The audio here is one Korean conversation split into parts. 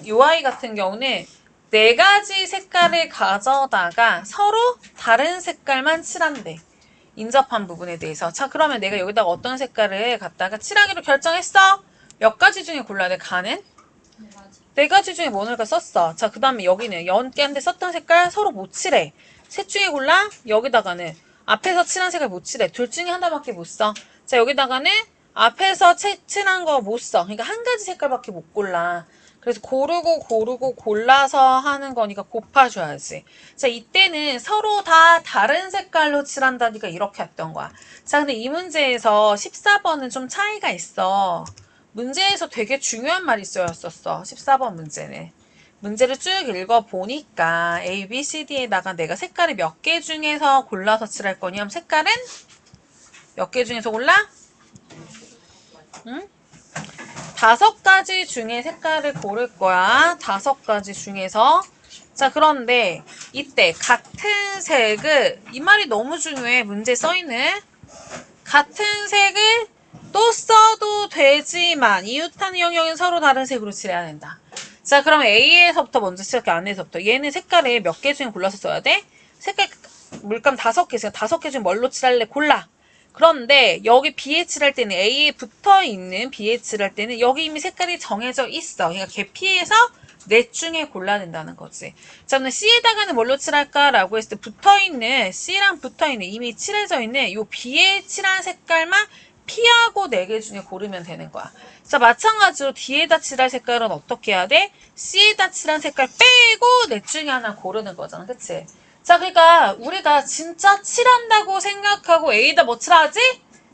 요 아이 같은 경우는 네 가지 색깔을 가져다가 서로 다른 색깔만 칠한대. 인접한 부분에 대해서. 자, 그러면 내가 여기다가 어떤 색깔을 갖다가 칠하기로 결정했어? 몇 가지 중에 골라야 돼? 가는? 네 가지 중에 뭐 넣을까 썼어. 자, 그 다음에 여기는 연기한테 썼던 색깔 서로 못 칠해. 셋 중에 골라? 여기다가는 앞에서 칠한 색깔 못 칠해. 둘 중에 하나밖에 못 써. 자, 여기다가는 앞에서 칠한 거 못 써. 그러니까 한 가지 색깔밖에 못 골라. 그래서 고르고 골라서 하는 거니까 곱해줘야지. 자, 이때는 서로 다 다른 색깔로 칠한다니까 이렇게 했던 거야. 자, 근데 이 문제에서 14번은 좀 차이가 있어. 문제에서 되게 중요한 말이 쓰였었어. 14번 문제는. 문제를 쭉 읽어보니까 A, B, C, D에다가 내가 색깔을 몇 개 중에서 골라서 칠할 거냐면 색깔은 몇 개 중에서 골라? 응? 5가지 중에 색깔을 고를 거야. 5가지 중에서. 자, 그런데 이때 같은 색을, 이 말이 너무 중요해. 문제 써있는. 같은 색을 또 써도 되지만 이웃하는 영역은 서로 다른 색으로 칠해야 된다. 자, 그럼 A에서부터 먼저 시작해. 안에서부터. 얘는 색깔을 몇 개 중에 골라서 써야 돼? 색깔 물감 5개 있으니까 5개 중에 뭘로 칠할래? 골라. 그런데 여기 B에 칠할 때는 A에 붙어있는 B에 칠할 때는 여기 이미 색깔이 정해져 있어. 그러니까 개피해서 넷 중에 골라야 된다는 거지. 자, 그럼 C에다가는 뭘로 칠할까라고 했을 때 붙어있는 C랑 붙어있는 이미 칠해져 있는 요 B에 칠한 색깔만 P하고 4개 중에 고르면 되는 거야. 자, 마찬가지로 D에다 칠할 색깔은 어떻게 해야 돼? C에다 칠한 색깔 빼고 넷 중에 하나 고르는 거잖아. 그치? 자, 그러니까 우리가 진짜 칠한다고 생각하고 A에다 뭐 칠하지?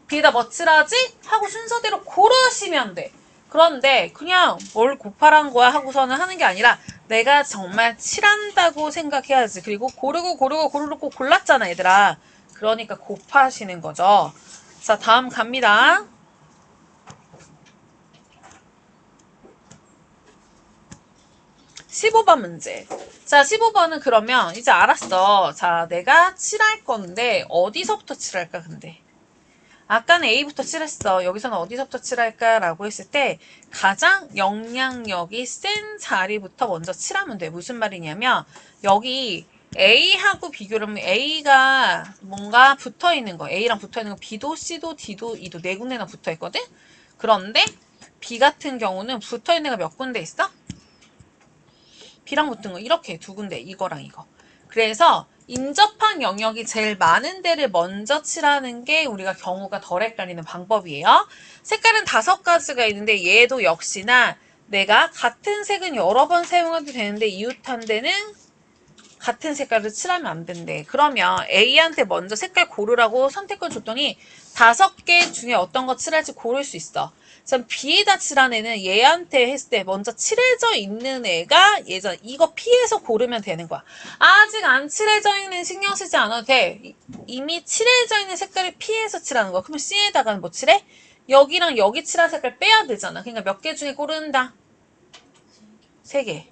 B에다 뭐 칠하지? 하고 순서대로 고르시면 돼. 그런데 그냥 뭘 곱하란 거야 하고서는 하는 게 아니라 내가 정말 칠한다고 생각해야지. 그리고 고르고 골랐잖아, 얘들아. 그러니까 곱하시는 거죠. 자, 다음 갑니다. 15번 문제. 자, 15번은 그러면 이제 알았어. 자, 내가 칠할 건데 어디서부터 칠할까 근데? 아까는 A부터 칠했어. 여기서는 어디서부터 칠할까? 라고 했을 때 가장 영향력이 센 자리부터 먼저 칠하면 돼. 무슨 말이냐면 여기 A하고 비교를 하면 A가 뭔가 붙어있는 거. A랑 붙어있는 거 B도 C도 D도 E도 네 군데나 붙어있거든? 그런데 B 같은 경우는 붙어있는 애가 몇 군데 있어? B랑 붙은 거 이렇게 두 군데. 이거랑 이거. 그래서 인접한 영역이 제일 많은 데를 먼저 칠하는 게 우리가 경우가 덜 헷갈리는 방법이에요. 색깔은 5가지가 있는데 얘도 역시나 내가 같은 색은 여러 번 사용해도 되는데 이웃한 데는 같은 색깔을 칠하면 안 된대. 그러면 A한테 먼저 색깔 고르라고 선택권 줬더니 5개 중에 어떤 거 칠할지 고를 수 있어. 자, B에다 칠한 애는 얘한테 했을 때 먼저 칠해져 있는 애가 예전 이거 피해서 고르면 되는 거야. 아직 안 칠해져 있는 신경 쓰지 않아도 돼. 이미 칠해져 있는 색깔을 피해서 칠하는 거야. 그러면 C에다가는 뭐 칠해? 여기랑 여기 칠한 색깔 빼야 되잖아. 그러니까 몇 개 중에 고른다? 3개.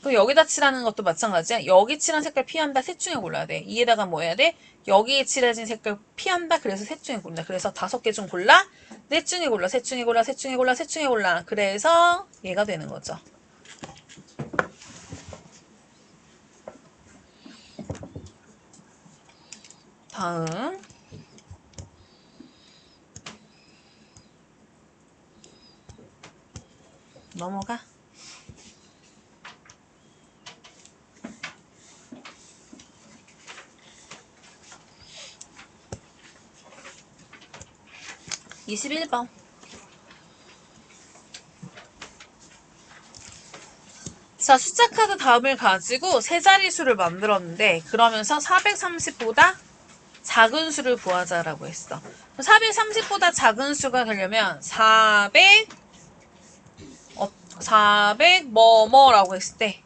그럼 여기다 칠하는 것도 마찬가지야. 여기 칠한 색깔 피한다. 셋 중에 골라야 돼. 이에다가 뭐 해야 돼? 여기에 칠해진 색깔 피한다. 그래서 셋 중에 고른다. 그래서 5개 중 골라. 넷 중에 골라. 셋 중에 골라. 셋 중에 골라. 셋 중에 골라. 그래서 얘가 되는 거죠. 다음. 넘어가. (21번) 자, 숫자 카드 다음을 가지고 세 자릿수를 만들었는데 그러면서 430보다 작은 수를 구하자라고 했어. 430보다 작은 수가 되려면 400 뭐뭐라고 했을 때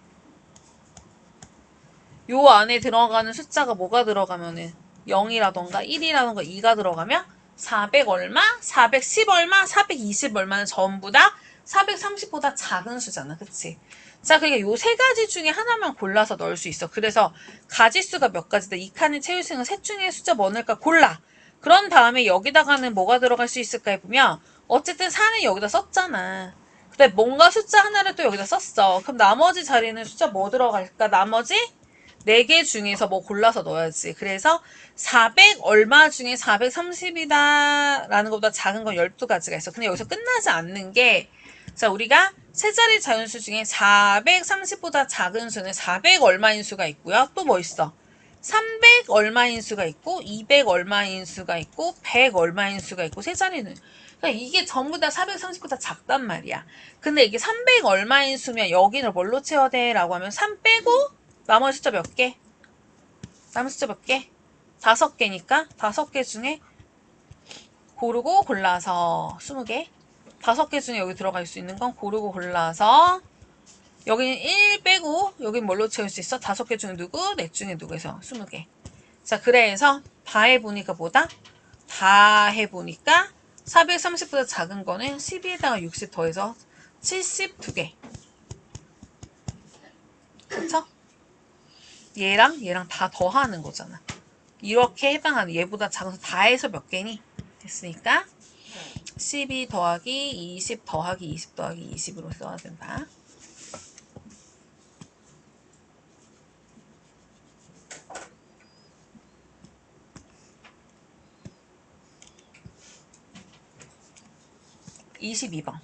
요 안에 들어가는 숫자가 뭐가 들어가면은 0이라던가 1이라던가 2가 들어가면 400 얼마, 410 얼마, 420 얼마는 전부 다 430보다 작은 수잖아. 그치? 자, 그러니까 요 세 가지 중에 하나만 골라서 넣을 수 있어. 그래서 가지수가 몇 가지다. 이 칸을 채울 수 있는 셋 중에 숫자 뭐 넣을까 골라. 그런 다음에 여기다가는 뭐가 들어갈 수 있을까 해보면 어쨌든 4는 여기다 썼잖아. 근데 뭔가 숫자 하나를 또 여기다 썼어. 그럼 나머지 자리는 숫자 뭐 들어갈까? 나머지 4개 중에서 뭐 골라서 넣어야지. 그래서 400 얼마 중에 430이다 라는 것보다 작은 건 12가지가 있어. 근데 여기서 끝나지 않는 게, 자, 우리가 세 자리 자연수 중에 430보다 작은 수는 400 얼마인 수가 있고요. 또 뭐 있어? 300 얼마인 수가 있고, 200 얼마인 수가 있고, 100 얼마인 수가 있고, 세 자리는. 그러니까 이게 전부 다 430보다 작단 말이야. 근데 이게 300 얼마인 수면 여기를 뭘로 채워야 돼? 라고 하면 3 빼고 나머지 숫자 몇 개? 나머지 숫자 몇 개? 5개니까 5개 중에 고르고 골라서 20개. 5개 중에 여기 들어갈 수 있는 건 고르고 골라서 여기는 1 빼고 여긴 뭘로 채울 수 있어? 5개 중에 누구? 넷 중에 누구 해서 20개. 자, 그래서 다 해보니까 뭐다? 다 해보니까 430보다 작은 거는 12에다가 60 더해서 72개. 그쵸? 얘랑 얘랑 다 더하는 거잖아. 이렇게 해당하는 얘보다 작아서 다 해서 몇 개니? 됐으니까 12 더하기 20 더하기 20 더하기 20으로 써야 된다. (22번)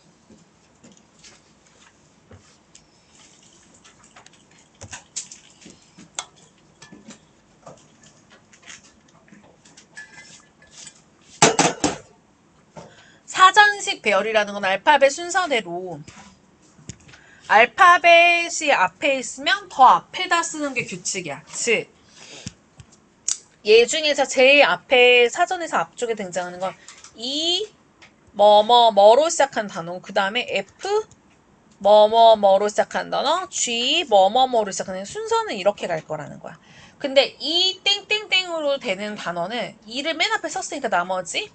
사전식 배열이라는 건 알파벳 순서대로 알파벳이 앞에 있으면 더 앞에다 쓰는 게 규칙이야. 즉, 얘 중에서 제일 앞에 사전에서 앞쪽에 등장하는 건 이 뭐뭐뭐로 시작한 단어, 그 다음에 F 뭐뭐뭐로 시작한 단어, G 뭐뭐뭐로 시작하는 순서는 이렇게 갈 거라는 거야. 근데 이 땡땡땡으로 되는 단어는 이를 맨 앞에 썼으니까 나머지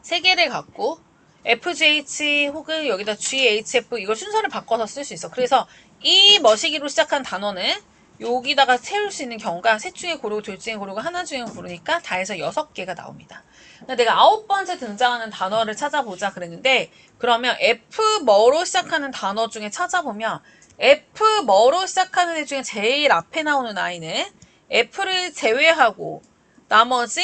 3개를 갖고 FGH 혹은 여기다 GHF 이걸 순서를 바꿔서 쓸 수 있어. 그래서 이 머시기로 시작한 단어는 여기다가 채울 수 있는 경우가 셋 중에 고르고 둘 중에 고르고 하나 중에 고르니까 다 해서 6개가 나옵니다. 내가 9번째 등장하는 단어를 찾아보자 그랬는데, 그러면 F 뭐로 시작하는 단어 중에 찾아보면 F 뭐로 시작하는 애 중에 제일 앞에 나오는 아이는 F를 제외하고 나머지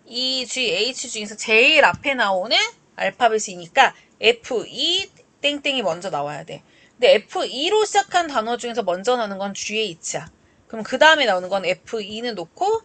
E, G, H 중에서 제일 앞에 나오는 알파벳이니까 F, E, 땡땡이 먼저 나와야 돼. 근데 F2로 시작한 단어 중에서 먼저 나오는 건 GH야. 그럼 그 다음에 나오는 건 F2는 놓고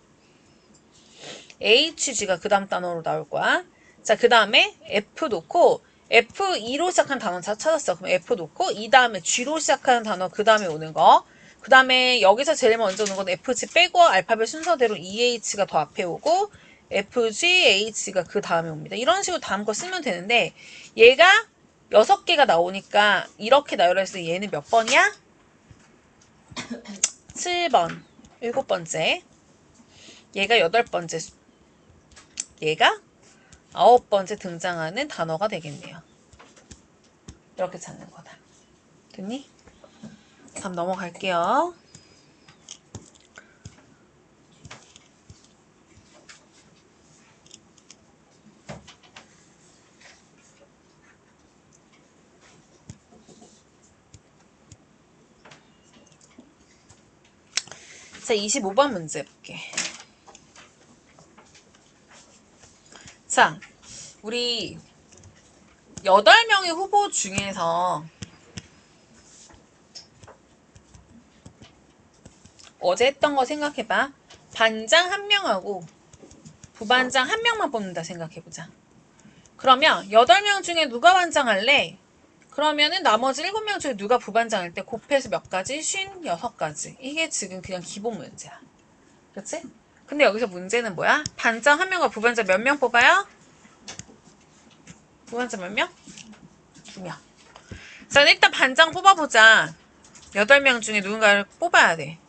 HG가 그 다음 단어로 나올 거야. 자, 그 다음에 F 놓고 F2로 시작한 단어 찾았어. 그럼 F 놓고 이 다음에 G로 시작하는 단어 그 다음에 오는 거. 그 다음에 여기서 제일 먼저 오는 건 FG 빼고 알파벳 순서대로 EH가 더 앞에 오고 FG, H가 그 다음에 옵니다. 이런 식으로 다음 거 쓰면 되는데 얘가 6개가 나오니까 이렇게 나열해서 얘는 몇 번이야? 7번. 7번째. 얘가 8번째. 얘가 9번째 등장하는 단어가 되겠네요. 이렇게 찾는 거다. 됐니? 다음 넘어갈게요. 자, 25번 문제 볼게. 자, 우리 8명의 후보 중에서 어제 했던 거 생각해봐. 반장 1명하고 부반장 1명만 뽑는다 생각해보자. 그러면 8명 중에 누가 반장할래? 그러면은 나머지 7명 중에 누가 부반장할 때 곱해서 몇 가지? 56가지. 이게 지금 그냥 기본 문제야. 그치? 근데 여기서 문제는 뭐야? 반장 1명과 부반장 몇 명 뽑아요? 부반장 몇 명? 2명. 자, 일단 반장 뽑아보자. 8명 중에 누군가를 뽑아야 돼.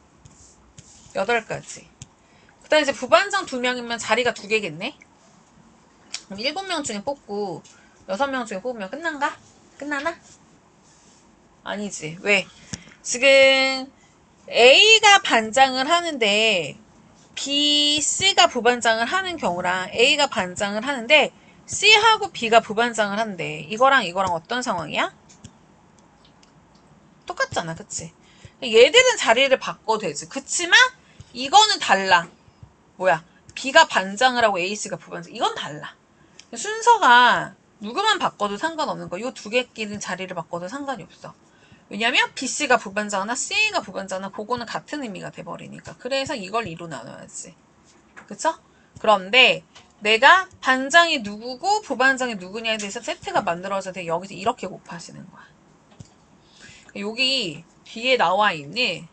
8가지. 그 다음에 이제 부반장 2명이면 자리가 2개겠네? 그럼 7명 중에 뽑고 6명 중에 뽑으면 끝난가? 끝나나? 아니지. 왜? 지금 A가 반장을 하는데 B, C가 부반장을 하는 경우랑 A가 반장을 하는데 C하고 B가 부반장을 한대. 이거랑 이거랑 어떤 상황이야? 똑같잖아, 그치? 얘들은 자리를 바꿔도 되지. 그치만 이거는 달라. 뭐야? B가 반장을 하고 A씨가 부반장. 이건 달라. 순서가 누구만 바꿔도 상관없는 거. 이 두 개끼리는 자리를 바꿔도 상관이 없어. 왜냐면 B씨가 부반장하나 C가 부반장하나 그거는 같은 의미가 돼버리니까. 그래서 이걸 2로 나눠야지. 그쵸? 그런데 내가 반장이 누구고 부반장이 누구냐에 대해서 세트가 만들어져야 돼. 여기서 이렇게 곱하시는 거야. 여기 뒤에 나와 있는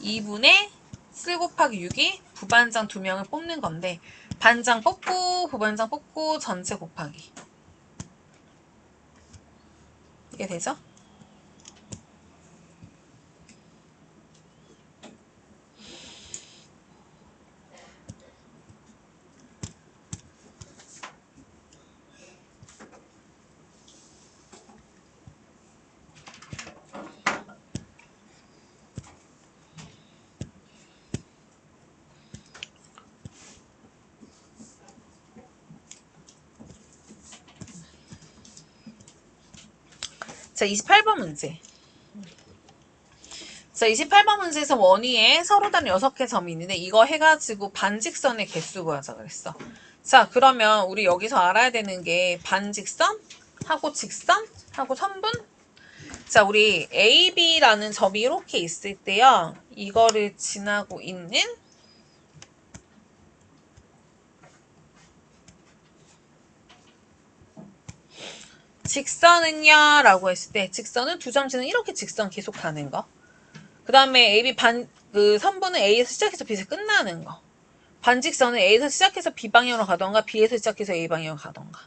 2분의 7 곱하기 6이 부반장 2명을 뽑는 건데 반장 뽑고 부반장 뽑고 전체 곱하기. 이게 되죠? 자, 28번 문제. 자, 28번 문제에서 원위에 서로 다른 6개 점이 있는데 이거 해가지고 반직선의 개수 구하자 그랬어. 자, 그러면 우리 여기서 알아야 되는 게 반직선 하고 직선 하고 선분. 자, 우리 AB라는 점이 이렇게 있을 때요. 이거를 지나고 있는 직선은요? 라고 했을 때 직선은 두 점 지는 이렇게 직선 계속 가는 거. 그 다음에 AB 그 선분은 A에서 시작해서 B에서 끝나는 거. 반직선은 A에서 시작해서 B 방향으로 가던가 B에서 시작해서 A 방향으로 가던가.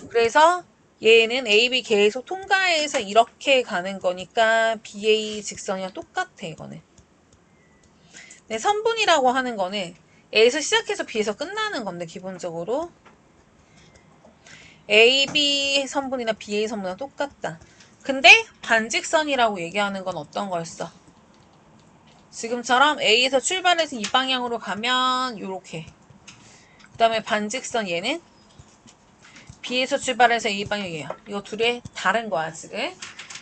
그래서 얘는 AB 계속 통과해서 이렇게 가는 거니까 BA 직선이랑 똑같아 이거는. 네, 선분이라고 하는 거는 A에서 시작해서 B에서 끝나는 건데 기본적으로 AB 선분이나 BA 선분이랑 똑같다. 근데 반직선이라고 얘기하는 건 어떤 거였어? 지금처럼 A에서 출발해서 이 방향으로 가면 요렇게. 그 다음에 반직선 얘는 B에서 출발해서 A 방향이에요. 이거 둘이 다른 거야 지금.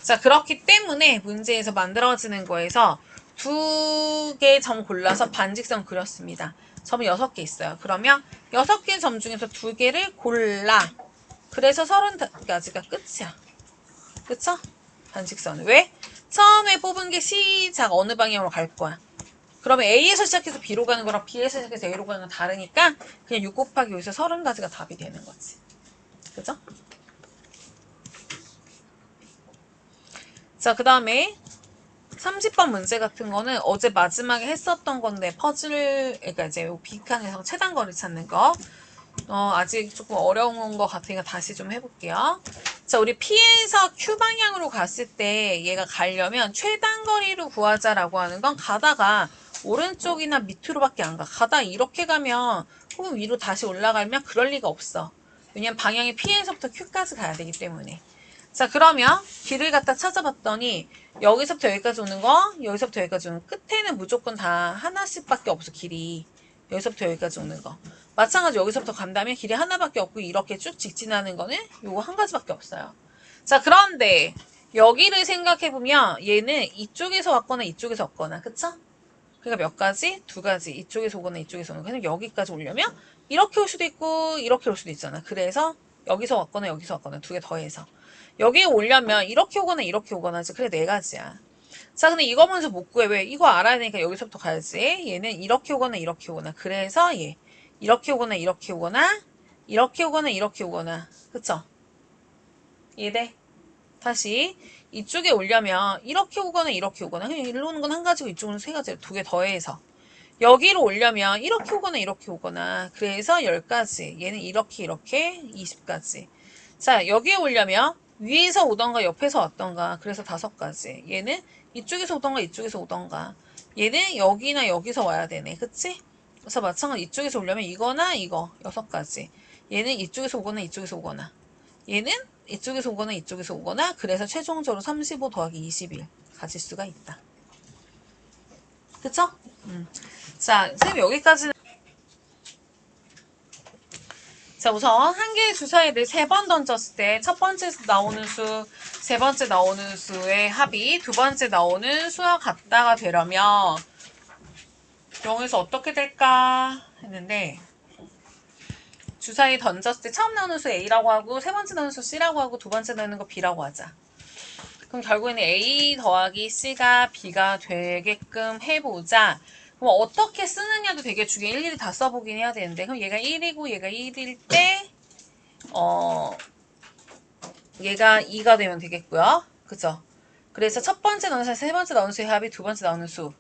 자, 그렇기 때문에 문제에서 만들어지는 거에서 두 개 점 골라서 반직선 그렸습니다. 점이 6개 있어요. 그러면 6개 점 중에서 두 개를 골라. 그래서 30가지가 끝이야. 그쵸? 반직선. 왜? 처음에 뽑은 게 시작 어느 방향으로 갈 거야. 그러면 A에서 시작해서 B로 가는 거랑 B에서 시작해서 A로 가는 건 다르니까 그냥 6 곱하기 여기서 30가지가 답이 되는 거지. 그죠? 자, 그 다음에 30번 문제 같은 거는 어제 마지막에 했었던 건데 퍼즐, 그러니까 이제 빅칸에서 최단거리 찾는 거. 아직 조금 어려운 것 같으니까 다시 좀 해볼게요. 자, 우리 P에서 Q 방향으로 갔을 때 얘가 가려면 최단거리로 구하자라고 하는 건 가다가 오른쪽이나 밑으로밖에 안 가. 가다 이렇게 가면 혹은 위로 다시 올라가면 그럴 리가 없어. 왜냐면 방향이 P에서부터 Q까지 가야 되기 때문에. 자, 그러면 길을 갖다 찾아봤더니 여기서부터 여기까지 오는 거, 여기서부터 여기까지 오는 거. 끝에는 무조건 다 하나씩밖에 없어, 길이. 여기서부터 여기까지 오는 거. 마찬가지로 여기서부터 간다면 길이 하나밖에 없고 이렇게 쭉 직진하는 거는 요거 한 가지밖에 없어요. 자, 그런데 여기를 생각해보면 얘는 이쪽에서 왔거나 이쪽에서 왔거나, 그쵸? 그러니까 몇 가지? 두 가지. 이쪽에서 오거나 이쪽에서 오는 거. 그래서 여기까지 오려면 이렇게 올 수도 있고 이렇게 올 수도 있잖아. 그래서 여기서 왔거나 여기서 왔거나 두 개 더해서 여기에 오려면 이렇게 오거나 이렇게 오거나 하지. 그래, 네 가지야. 자, 근데 이거 먼저 못 구해. 왜? 이거 알아야 되니까 여기서부터 가야지. 얘는 이렇게 오거나 이렇게 오거나. 그래서 얘 이렇게 오거나 이렇게 오거나 이렇게 오거나 이렇게 오거나. 그쵸? 이해돼? 다시 이쪽에 오려면 이렇게 오거나 이렇게 오거나. 그냥 일로 오는 건 한 가지고 이쪽은 세 가지. 두 개 더해서 여기로 오려면 이렇게 오거나 이렇게 오거나. 그래서 10가지. 얘는 이렇게 이렇게 20가지. 자, 여기에 오려면 위에서 오던가 옆에서 왔던가. 그래서 5가지. 얘는 이쪽에서 오던가 이쪽에서 오던가. 얘는 여기나 여기서 와야 되네. 그치? 그래서 마찬가지로 이쪽에서 오려면 이거나 이거 6가지. 얘는 이쪽에서 오거나 이쪽에서 오거나. 얘는 이쪽에서 오거나 이쪽에서 오거나. 그래서 최종적으로 35 더하기 21 가질 수가 있다. 그쵸? 자, 선생님 여기까지는 자, 우선 한 개의 주사위를 3번 던졌을 때 첫 번째 나오는 수, 세 번째 나오는 수의 합이 두 번째 나오는 수와 같다가 되려면 여기서 어떻게 될까 했는데 주사위 던졌을 때 처음 나오는 수 A라고 하고 세 번째 나오는 수 C라고 하고 두 번째 나오는 거 B라고 하자. 그럼 결국에는 A 더하기 C가 B가 되게끔 해보자. 그럼 어떻게 쓰느냐도 되게 중요해. 일일이 다 써보긴 해야 되는데 그럼 얘가 1이고 얘가 1일 때 얘가 2가 되면 되겠고요. 그죠? 그래서 첫 번째 나오는 수, 세 번째 나오는 수의 합이 두 번째 나오는 수와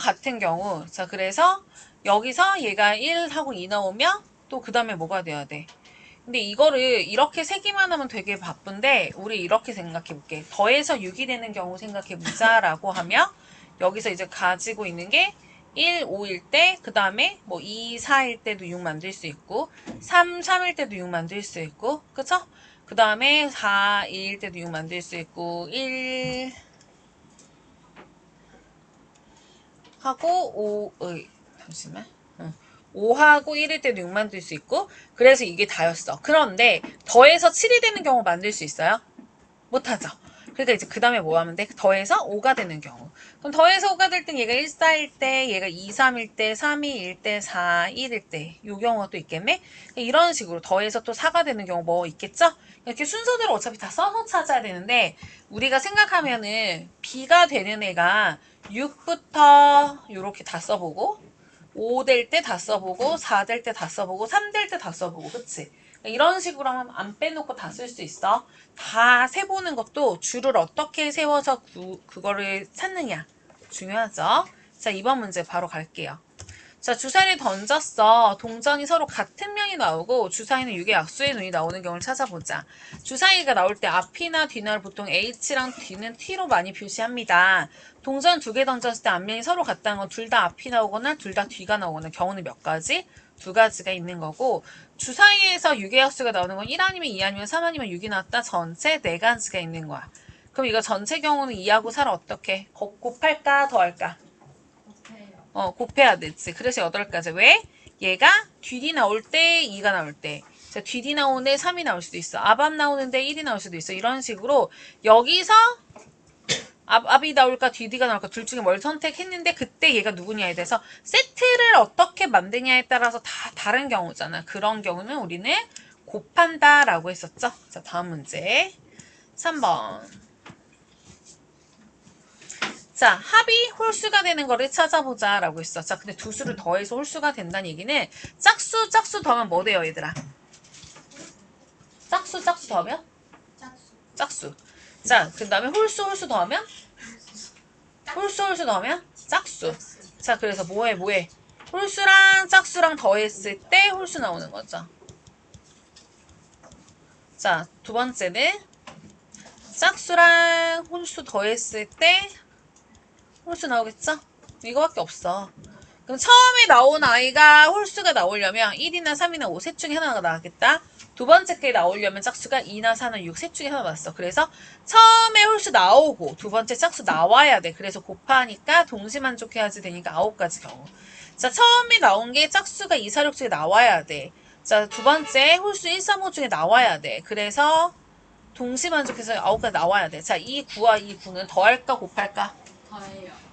같은 경우 자 그래서 여기서 얘가 1하고 2 나오면 또 그 다음에 뭐가 돼야 돼? 근데 이거를 이렇게 세기만 하면 되게 바쁜데 우리 이렇게 생각해 볼게. 더해서 6이 되는 경우 생각해 보자라고 하면 여기서 이제 가지고 있는 게 1, 5일 때, 그 다음에 뭐 2, 4일 때도 6 만들 수 있고 3, 3일 때도 6 만들 수 있고 그쵸? 그 다음에 4, 2일 때도 6 만들 수 있고 1 하고 5, 잠시만 5하고 1일 때도 6 만들 수 있고 그래서 이게 다였어. 그런데 더해서 7이 되는 경우 만들 수 있어요? 못하죠. 그러니까 이제 그 다음에 뭐 하면 돼? 더해서 5가 되는 경우. 그럼 더해서 5가 될 땐 얘가 1, 4일 때, 얘가 2, 3일 때, 3, 2일 때, 4, 1일 때. 이 경우가 또 있겠네? 이런 식으로 더해서 또 4가 되는 경우 뭐 있겠죠? 이렇게 순서대로 어차피 다 써서 찾아야 되는데 우리가 생각하면은 B가 되는 애가 6부터 이렇게 다 써보고 5 될 때 다 써보고 4 될 때 다 써보고 3 될 때 다 써보고 그치? 이런 식으로 하면 안 빼놓고 다 쓸 수 있어. 다 세보는 것도 줄을 어떻게 세워서 그거를 찾느냐 중요하죠. 자 2번 문제 바로 갈게요. 자 주사위를 던졌어. 동전이 서로 같은 면이 나오고 주사위는 6의 약수의 눈이 나오는 경우를 찾아보자. 주사위가 나올 때 앞이나 뒤나를 보통 H랑 뒤는 T로 많이 표시합니다. 동전 2개 던졌을 때 앞면이 서로 같다는 건 둘 다 앞이 나오거나 둘 다 뒤가 나오거나 경우는 몇 가지? 2가지가 있는 거고 주사위에서 6의 약수가 나오는 건 1 아니면 2 아니면 3 아니면 6이 나왔다. 전체 4가지가 있는 거야. 그럼 이거 전체 경우는 2하고 4를 어떻게? 곱할까? 더할까? 곱해야 되지. 그래서 8가지. 왜? 얘가 뒤뒤 나올 때 2가 나올 때 자, 뒤뒤 나오는데 3이 나올 수도 있어. 앞 나오는데 1이 나올 수도 있어. 이런 식으로 여기서 앞이 나올까 뒤뒤가 나올까 둘 중에 뭘 선택했는데 그때 얘가 누구냐에 대해서 세트를 어떻게 만드냐에 따라서 다 다른 경우잖아. 그런 경우는 우리는 곱한다 라고 했었죠. 자 다음 문제 3번 자 합이 홀수가 되는 거를 찾아보자 라고 했어. 자 근데 두 수를 더해서 홀수가 된다는 얘기는 짝수 더하면 뭐 돼요 얘들아? 짝수 더하면? 짝수. 자, 그 다음에 홀수 더하면? 홀수 더하면? 짝수. 자, 그래서 뭐해? 홀수랑 짝수랑 더했을 때 홀수 나오는 거죠. 자, 두 번째는 짝수랑 홀수 더했을 때 홀수 나오겠죠? 이거밖에 없어. 그럼 처음에 나온 아이가 홀수가 나오려면 1이나 3이나 5 셋 중에 하나가 나왔겠다. 두 번째 게 나오려면 짝수가 2나 4나 6 셋 중에 하나 나왔어. 그래서 처음에 홀수 나오고 두 번째 짝수 나와야 돼. 그래서 곱하니까 동시만족해야지 되니까 9가지 경우. 자, 처음에 나온 게 짝수가 2, 4, 6 중에 나와야 돼. 자, 두 번째 홀수 1, 3, 5 중에 나와야 돼. 그래서 동시만족해서 9가지 나와야 돼. 자, 이 9와 이 9는 더할까 곱할까?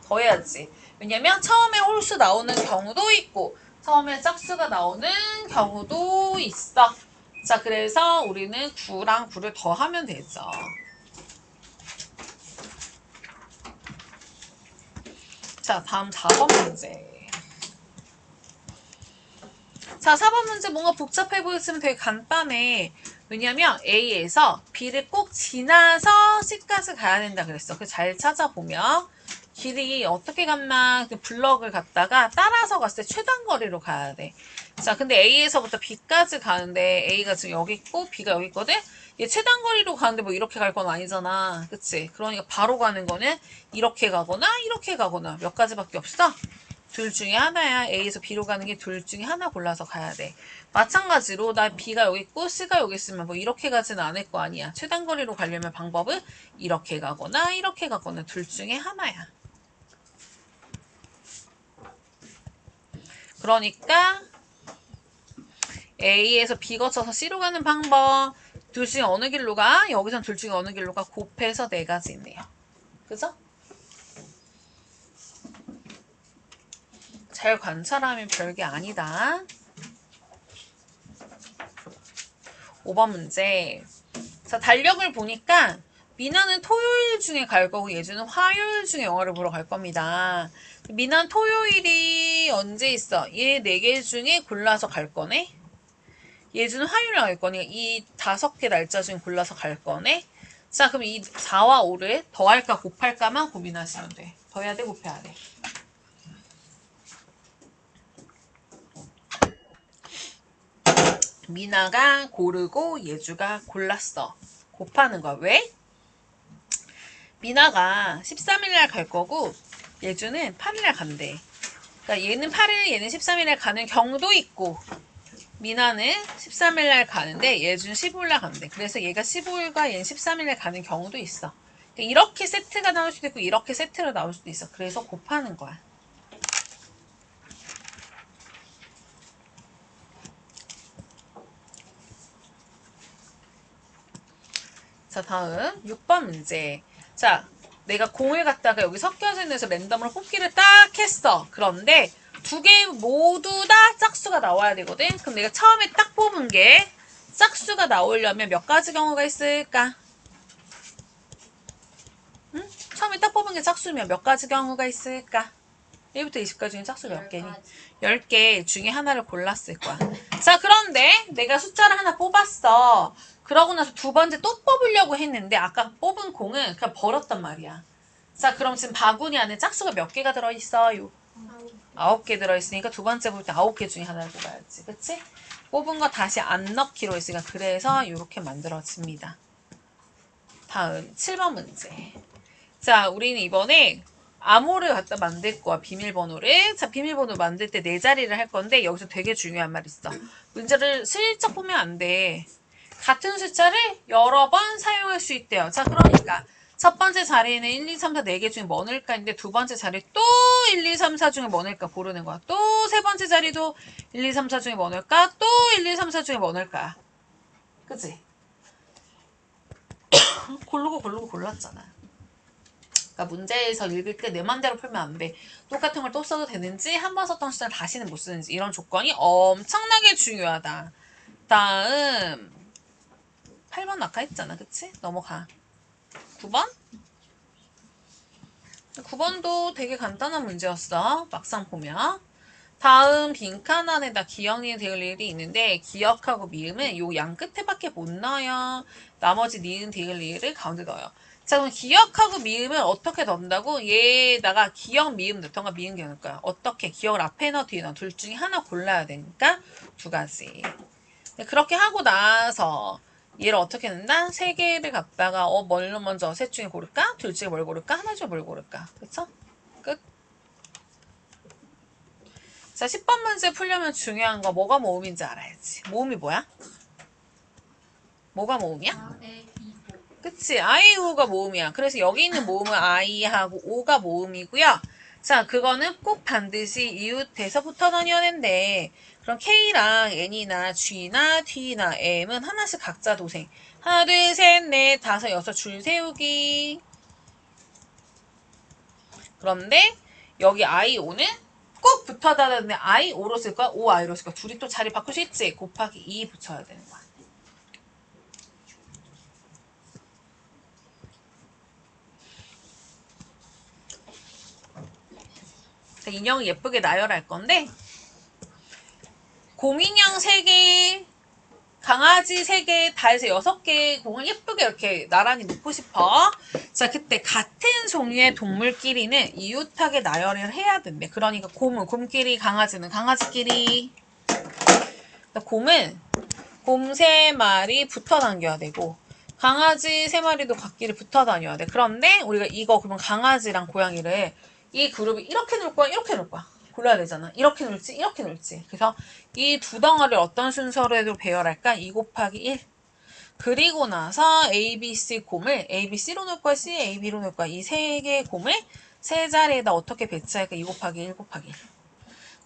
더해야지. 왜냐면 처음에 홀수 나오는 경우도 있고 처음에 짝수가 나오는 경우도 있어. 자 그래서 우리는 9랑 9를 더하면 되죠. 자 다음 4번 문제. 자 4번 문제 뭔가 복잡해 보였으면 되게 간단해. 왜냐면 A에서 B를 꼭 지나서 C까지 가야 된다 그랬어. 그 잘 찾아보면 길이 어떻게 갔나 블럭을 갖다가 따라서 갔을 때 최단거리로 가야 돼. 자, 근데 A에서부터 B까지 가는데 A가 지금 여기 있고 B가 여기 있거든? 얘 최단거리로 가는데 뭐 이렇게 갈 건 아니잖아. 그치? 그러니까 바로 가는 거는 이렇게 가거나 몇 가지밖에 없어? 둘 중에 하나야. A에서 B로 가는 게 둘 중에 하나 골라서 가야 돼. 마찬가지로 나 B가 여기 있고 C가 여기 있으면 뭐 이렇게 가지는 않을 거 아니야. 최단거리로 가려면 방법은 이렇게 가거나 둘 중에 하나야. 그러니까 A에서 B 거쳐서 C로 가는 방법. 둘 중에 어느 길로 가? 여기선 둘 중에 어느 길로 가? 곱해서 네 가지 있네요. 그죠? 잘 관찰하면 별게 아니다. 5번 문제. 자, 달력을 보니까 미나는 토요일 중에 갈 거고 예주는 화요일 중에 영화를 보러 갈 겁니다. 미나는 토요일이 언제 있어? 얘 4개 중에 골라서 갈 거네? 예주는 화요일에 갈 거니까 이 5개 날짜 중에 골라서 갈 거네? 자, 그럼 이 4와 5를 더할까 곱할까만 고민하시면 돼. 더해야 돼, 곱해야 돼. 미나가 고르고 예주가 골랐어. 곱하는 거야. 왜? 미나가 13일날 갈 거고 예주는 8일날 간대. 그러니까 얘는 8일, 얘는 13일날 가는 경우도 있고 미나는 13일날 가는데 예주는 15일날 간대. 그래서 얘가 15일과 얘는 13일날 가는 경우도 있어. 그러니까 이렇게 세트가 나올 수도 있고 이렇게 세트로 나올 수도 있어. 그래서 곱하는 거야. 자, 다음 6번 문제. 자, 내가 공을 갖다가 여기 섞여져 있는 데서 랜덤으로 뽑기를 딱 했어. 그런데 두 개 모두 다 짝수가 나와야 되거든. 그럼 내가 처음에 딱 뽑은 게 짝수가 나오려면 몇 가지 경우가 있을까? 응? 처음에 딱 뽑은 게 짝수면 몇 가지 경우가 있을까? 1부터 20까지 중에 짝수 몇 개니? 10개 중에 하나를 골랐을 거야. 자, 그런데 내가 숫자를 하나 뽑았어. 그러고 나서 두 번째 또 뽑으려고 했는데 아까 뽑은 공은 그냥 버렸단 말이야. 자, 그럼 지금 바구니 안에 짝수가 몇 개가 들어있어요? 9개 들어있으니까 두 번째 볼 때 9개 중에 하나를 뽑아야지. 그치? 뽑은 거 다시 안 넣기로 했으니까 그래서 이렇게 만들어집니다. 다음 7번 문제. 자, 우리는 이번에 암호를 갖다 만들 거야. 비밀번호를. 자, 비밀번호 만들 때 네 자리를 할 건데 여기서 되게 중요한 말이 있어. 문제를 슬쩍 보면 안 돼. 같은 숫자를 여러 번 사용할 수 있대요. 자, 그러니까 첫 번째 자리에는 1, 2, 3, 4, 4개 중에 뭐 넣을까 했는데 두 번째 자리 또 1, 2, 3, 4 중에 뭐 넣을까 고르는 거야. 또 세 번째 자리도 1, 2, 3, 4 중에 뭐 넣을까? 또 1, 2, 3, 4 중에 뭐 넣을까? 그치? 고르고 골랐잖아. 그러니까 문제에서 읽을 때 내 맘대로 풀면 안 돼. 똑같은 걸 또 써도 되는지 한 번 썼던 숫자를 다시는 못 쓰는지 이런 조건이 엄청나게 중요하다. 다음 8번 아까 했잖아. 그치? 넘어가. 9번? 9번도 되게 간단한 문제였어. 막상 보면. 다음 빈칸 안에다 기억이 될 일이 있는데 기억하고 미음은 요 양 끝에밖에 못 넣어요. 나머지 니은 디을 리을을 가운데 넣어요. 자, 그럼 기억하고 미음은 어떻게 넣는다고? 얘에다가 기억 미음 넣던가 미음 기억 넣을 거야. 어떻게? 기억을 앞에 넣어 뒤에 넣어. 둘 중에 하나 골라야 되니까 두 가지. 그렇게 하고 나서 얘를 어떻게 넣는다? 세 개를 갖다가 뭘 먼저 셋 중에 고를까? 둘 중에 뭘 고를까? 하나 중에 뭘 고를까? 그쵸? 끝. 자, 10번 문제 풀려면 중요한 거 뭐가 모음인지 알아야지. 모음이 뭐야? 뭐가 모음이야? 그치? 아이우가 모음이야. 그래서 여기 있는 모음은 아이하고 오가 모음이고요. 자, 그거는 꼭 반드시 이웃에서 붙어 다녀야 된대. 그럼 K랑 N이나 G나 T나 M은 하나씩 각자 도생. 하나, 둘, 셋, 넷, 다섯, 여섯 줄 세우기. 그런데 여기 I5는 꼭 붙어 다니는데 I5로 쓸 거야? OI로 쓸 거야? 둘이 또 자리 바꿀 수 있지? 곱하기 2 붙여야 되는 거야. 인형을 예쁘게 나열할 건데 곰인형 3개, 강아지 3개, 다 해서 6개 공을 예쁘게 이렇게 나란히 놓고 싶어. 자, 그때 같은 종류의 동물끼리는 이웃하게 나열을 해야 된대. 그러니까 곰은 곰끼리, 강아지는 강아지끼리. 곰은 곰 3마리 붙어 다녀야 되고 강아지 3마리도 각끼리 붙어 다녀야 돼. 그런데 우리가 이거 그러면 강아지랑 고양이를 이 그룹이 이렇게 놓을 거야, 이렇게 놓을 거야. 골라야 되잖아. 이렇게 놓을지, 이렇게 놓을지. 그래서 이 두 덩어리를 어떤 순서로 배열할까? 2 곱하기 1. 그리고 나서 A, B, C 곰을 A, B, C로 놓을 거야, C, A, B로 놓을 거야. 이 세 개의 곰을 세 자리에다 어떻게 배치할까? 2 곱하기 1 곱하기 1.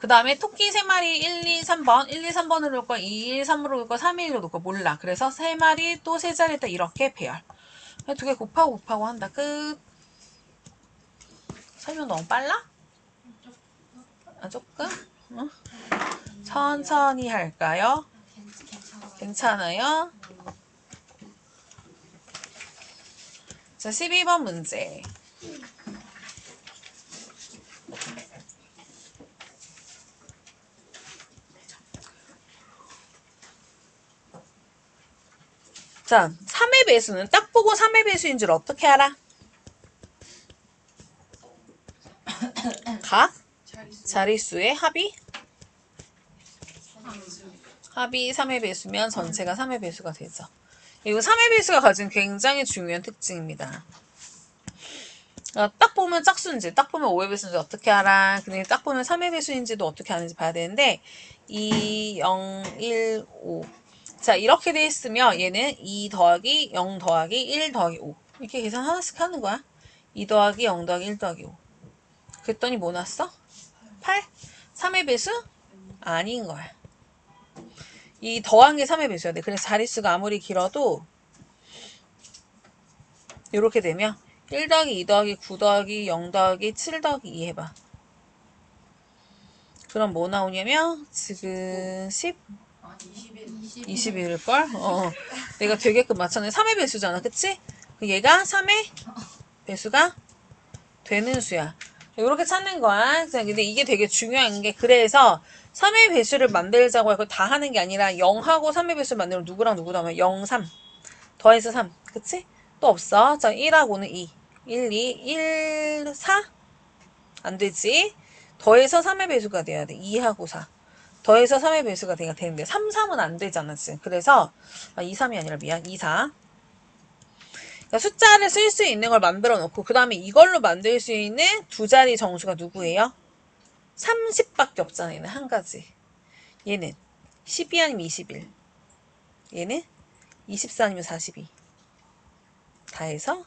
그 다음에 토끼 3마리 1, 2, 3번 1, 2, 3번으로 놓을 거 2, 1, 3으로 놓을 거 3, 1로 놓을 거 몰라. 그래서 3마리 또 3자리에다 이렇게 배열. 2개 곱하고 한다. 끝. 설명 너무 빨라? 아, 조금? 응? 천천히 할까요? 괜찮아요? 자, 12번 문제. 자, 3의 배수는 딱 보고 3의 배수인 줄 어떻게 알아? 각? 자릿수의 합이? 합이 3의 배수면 전체가 3의 배수가 되죠. 이거 3의 배수가 가진 굉장히 중요한 특징입니다. 딱 보면 짝수인지, 딱 보면 5의 배수인지 어떻게 알아? 근데 딱 보면 3의 배수인지도 어떻게 아는지 봐야 되는데 2, 0, 1, 5. 자, 이렇게 돼 있으면 얘는 2 더하기 0 더하기 1 더하기 5. 이렇게 계산 하나씩 하는 거야. 2 더하기 0 더하기 1 더하기 5. 그랬더니 뭐 났어? 8? 3의 배수? 아닌 거야. 이 더한 게 3의 배수야 돼. 그래서 자릿수가 아무리 길어도 이렇게 되면 1 더하기 2 더하기 9 더하기 0 더하기 7 더하기 2 해봐. 그럼 뭐 나오냐면 지금 10? 21일걸? 내가 되게끔 맞췄네. 3의 배수잖아. 그치? 얘가 3의 배수가 되는 수야. 이렇게 찾는 거야. 근데 이게 되게 중요한 게 그래서 3의 배수를 만들자고 해서 다 하는 게 아니라 0하고 3의 배수를 만들면 누구랑 누구 하면 0, 3 더해서 3 그치? 또 없어. 자 1하고는 2 1, 2, 1, 4 안 되지. 더해서 3의 배수가 돼야 돼. 2하고 4 더해서 3의 배수가 돼야 되는데 3, 3은 안 되잖아 지금. 그래서 2, 3이 아니라 미안 2, 4 그러니까 숫자를 쓸 수 있는 걸 만들어 놓고 그 다음에 이걸로 만들 수 있는 두 자리 정수가 누구예요? 30밖에 없잖아. 얘는 한 가지. 얘는 12 아니면 21. 얘는 24 아니면 42. 다 해서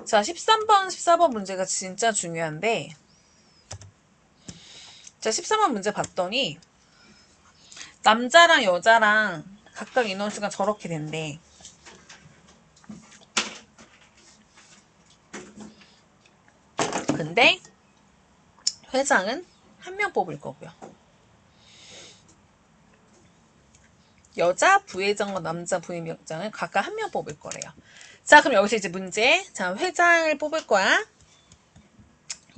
자 13번 14번 문제가 진짜 중요한데 자 13번 문제 봤더니 남자랑 여자랑 각각 인원수가 저렇게 된대. 근데 회장은 한 명 뽑을 거고요. 여자 부회장과 남자 부회장을 각각 한 명 뽑을 거래요. 자, 그럼 여기서 이제 문제. 자, 회장을 뽑을 거야.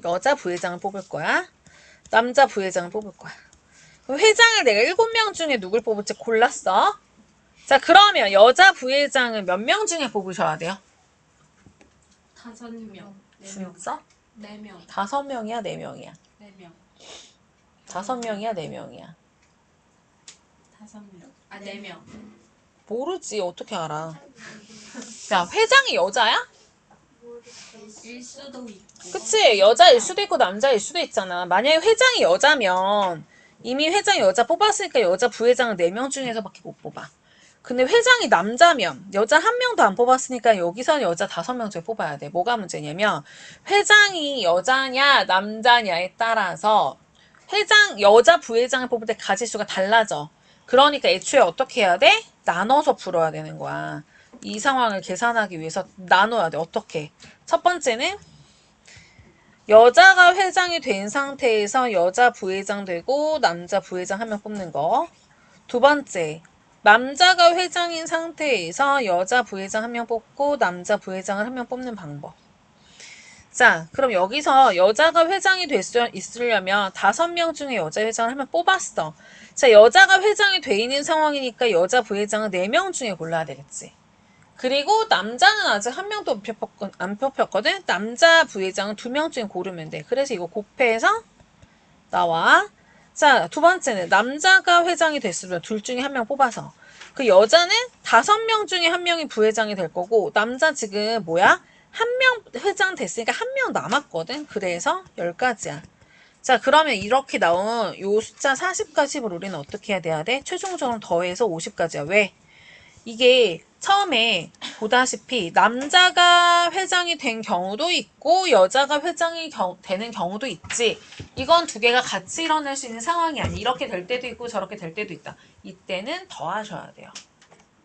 여자 부회장을 뽑을 거야. 남자 부회장을 뽑을 거야. 그럼 회장을 내가 7명 중에 누굴 뽑을지 골랐어. 자, 그러면 여자 부회장은 몇 명 중에 뽑으셔야 돼요? 5명. 진짜? 4명. 5명이야, 4명이야? 4명. 5명이야, 4명이야? 5명. 아, 4명. 모르지, 어떻게 알아? 야, 회장이 여자야? 일 수도 있고. 그치, 여자일 수도 있고 남자일 수도 있잖아. 만약에 회장이 여자면 이미 회장이 여자 뽑았으니까 여자 부회장은 4명 중에서밖에 못 뽑아. 근데 회장이 남자면 여자 1명도 안 뽑았으니까 여기서는 여자 5명 중에 뽑아야 돼. 뭐가 문제냐면 회장이 여자냐 남자냐에 따라서 여자 부회장을 뽑을 때 가지수가 달라져. 그러니까 애초에 어떻게 해야 돼? 나눠서 풀어야 되는 거야. 이 상황을 계산하기 위해서 나눠야 돼. 어떻게? 첫 번째는 여자가 회장이 된 상태에서 여자 부회장 되고 남자 부회장 1명 뽑는 거. 두 번째, 남자가 회장인 상태에서 여자 부회장 1명 뽑고 남자 부회장을 1명 뽑는 방법. 자, 그럼 여기서 여자가 회장이 있으려면 5명 중에 여자 회장을 1명 뽑았어. 자, 여자가 회장이 돼 있는 상황이니까 여자 부회장은 4명 중에 골라야 되겠지. 그리고 남자는 아직 1명도 안 뽑혔거든. 남자 부회장은 2명 중에 고르면 돼. 그래서 이거 곱해서 나와. 자, 두 번째는 남자가 회장이 됐으면 둘 중에 1명 뽑아서 그 여자는 5명 중에 1명이 부회장이 될 거고 남자 지금 뭐야? 1명 회장 됐으니까 1명 남았거든. 그래서 10가지야. 자, 그러면 이렇게 나온 요 숫자 40까지 우리는 어떻게 해야 돼? 최종적으로 더해서 50까지야. 왜? 이게 처음에 보다시피 남자가 회장이 된 경우도 있고 여자가 회장이 되는 경우도 있지. 이건 두 개가 같이 일어날 수 있는 상황이 아니. 이렇게 될 때도 있고 저렇게 될 때도 있다. 이때는 더 하셔야 돼요.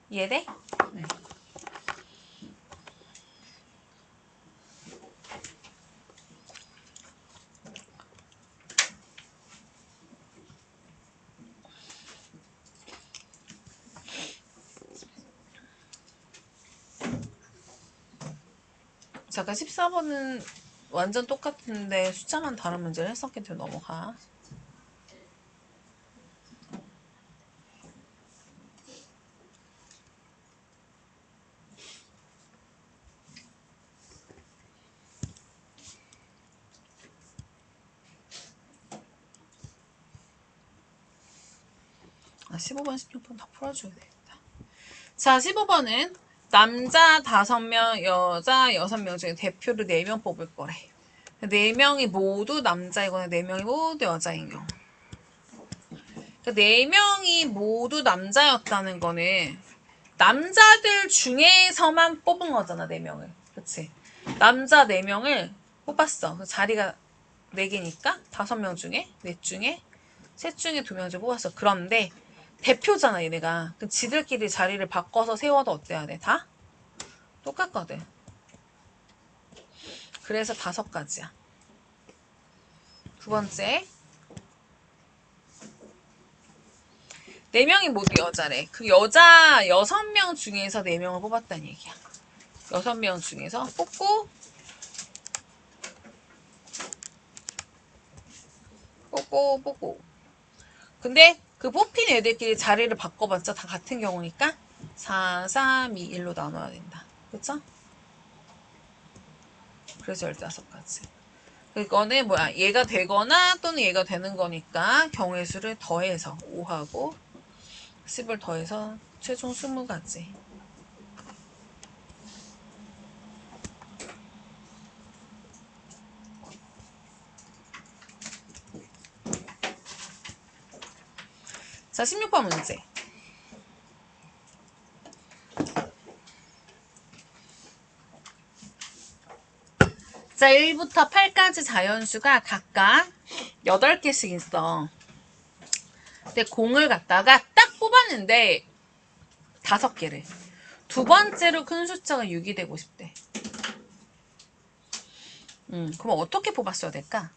이해돼? 네. 잠깐 14번은 완전 똑같은데 숫자만 다른 문제를 했었기 때문에 넘어가. 아, 15번, 16번 다 풀어줘야 되겠다. 자, 15번은 남자 5명, 여자 6명 중에 대표를 4명 뽑을 거래. 4명이 모두 남자이거나 4명이 모두 여자인 경우. 그러니까 4명이 모두 남자였다는 거는 남자들 중에서만 뽑은 거잖아, 4명을. 그치? 남자 4명을 뽑았어. 그 자리가 4개니까 5명 중에, 4 중에, 3 중에 2명 중에 뽑았어. 그런데 대표잖아, 얘네가. 그 지들끼리 자리를 바꿔서 세워도 어때야 돼? 다? 똑같거든. 그래서 5가지야. 두 번째. 4명이 모두 여자래. 그 여자 6명 중에서 4명을 뽑았다는 얘기야. 6명 중에서 뽑고 근데 그 뽑힌 애들끼리 자리를 바꿔봤자 다 같은 경우니까 4, 3, 2, 1로 나눠야 된다. 그쵸? 그래서 15가지. 이거는 뭐야? 얘가 되거나 또는 얘가 되는 거니까 경우의 수를 더해서 5하고 10을 더해서 최종 20가지. 자, 16번 문제. 자, 1부터 8까지 자연수가 각각 8개씩 있어. 근데 공을 갖다가 딱 뽑았는데 5개를. 두 번째로 큰 숫자가 6이 되고 싶대. 그럼 어떻게 뽑았어야 될까?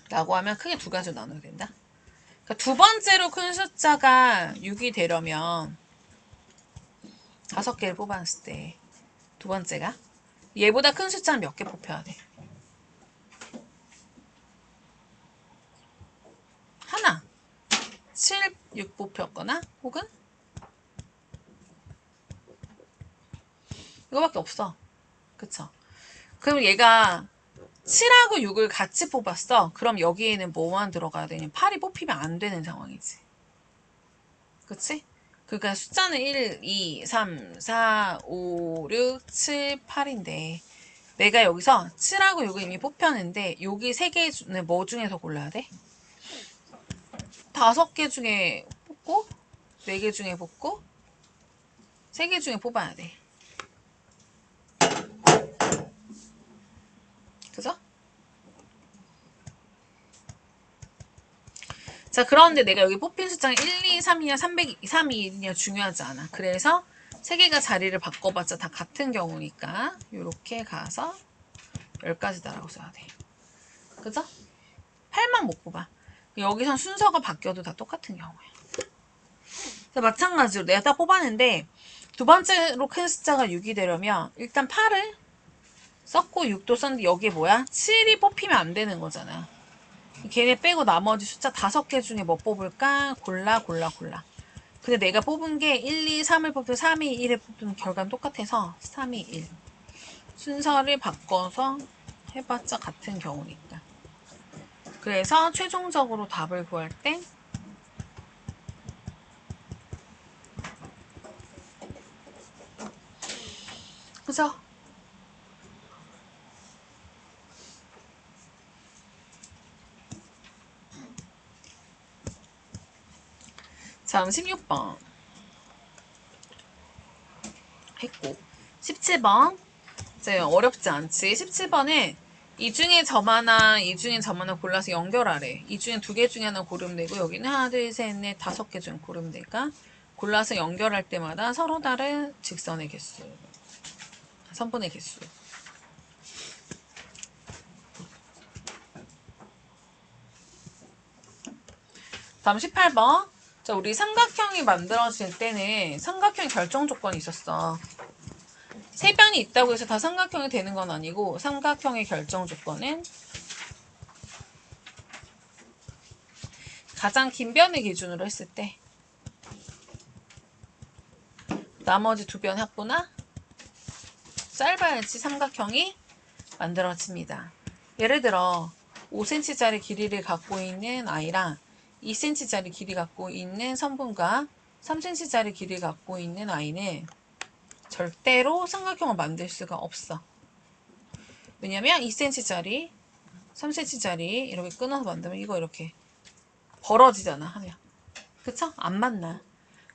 라고 하면 크게 2가지로 나눠야 된다. 그러니까 두 번째로 큰 숫자가 6이 되려면 5개를 뽑았을 때 두 번째가 얘보다 큰 숫자는 몇 개 뽑혀야 돼? 하나. 7, 6 뽑혔거나 혹은 이거밖에 없어. 그쵸? 그럼 얘가 7하고 6을 같이 뽑았어. 그럼 여기에는 뭐만 들어가야 되냐? 8이 뽑히면 안 되는 상황이지. 그치? 그러니까 숫자는 1, 2, 3, 4, 5, 6, 7, 8인데 내가 여기서 7하고 6을 이미 뽑혔는데 여기 3개 중에 뭐 중에서 골라야 돼? 5개 중에 뽑고 4개 중에 뽑고 3개 중에 뽑아야 돼. 그죠? 자, 그런데 내가 여기 뽑힌 숫자가 1, 2, 3이냐 302냐 중요하지 않아. 그래서 3개가 자리를 바꿔봤자 다 같은 경우니까 이렇게 가서 10가지다라고 써야 돼. 그죠? 8만 못 뽑아. 여기선 순서가 바뀌어도 다 똑같은 경우야. 마찬가지로 내가 딱 뽑았는데 두 번째로 큰 숫자가 6이 되려면 일단 8을 썼고 6도 썼는데 여기에 뭐야? 7이 뽑히면 안 되는 거잖아. 걔네 빼고 나머지 숫자 5개 중에 뭐 뽑을까? 골라. 근데 내가 뽑은 게 1, 2, 3을 뽑든 3, 2, 1을 뽑든 결과는 똑같아서 3, 2, 1. 순서를 바꿔서 해봤자 같은 경우니까. 그래서 최종적으로 답을 구할 때 그죠? 다음 16번. 했고 17번 이제 어렵지 않지. 17번에 이 중에 점 하나, 이 중에 점 하나 골라서 연결하래. 이 중에 두 개 중에 하나 고르면 되고 여기는 하나, 둘, 셋, 넷, 다섯 개 중에 고르면 되니까 골라서 연결할 때마다 서로 다른 직선의 개수, 선분의 개수. 다음 18번. 자, 우리 삼각형이 만들어질 때는 삼각형 결정 조건이 있었어. 세 변이 있다고 해서 다 삼각형이 되는 건 아니고 삼각형의 결정 조건은 가장 긴 변을 기준으로 했을 때 나머지 두 변 합보나 짧아야지 삼각형이 만들어집니다. 예를 들어 5cm짜리 길이를 갖고 있는 아이랑 2cm짜리 길이 갖고 있는 선분과 3cm짜리 길이 갖고 있는 아이는 절대로 삼각형을 만들 수가 없어. 왜냐면 2cm짜리, 3cm짜리 이렇게 끊어서 만들면 이거 이렇게 벌어지잖아 하면. 그쵸? 안 맞나.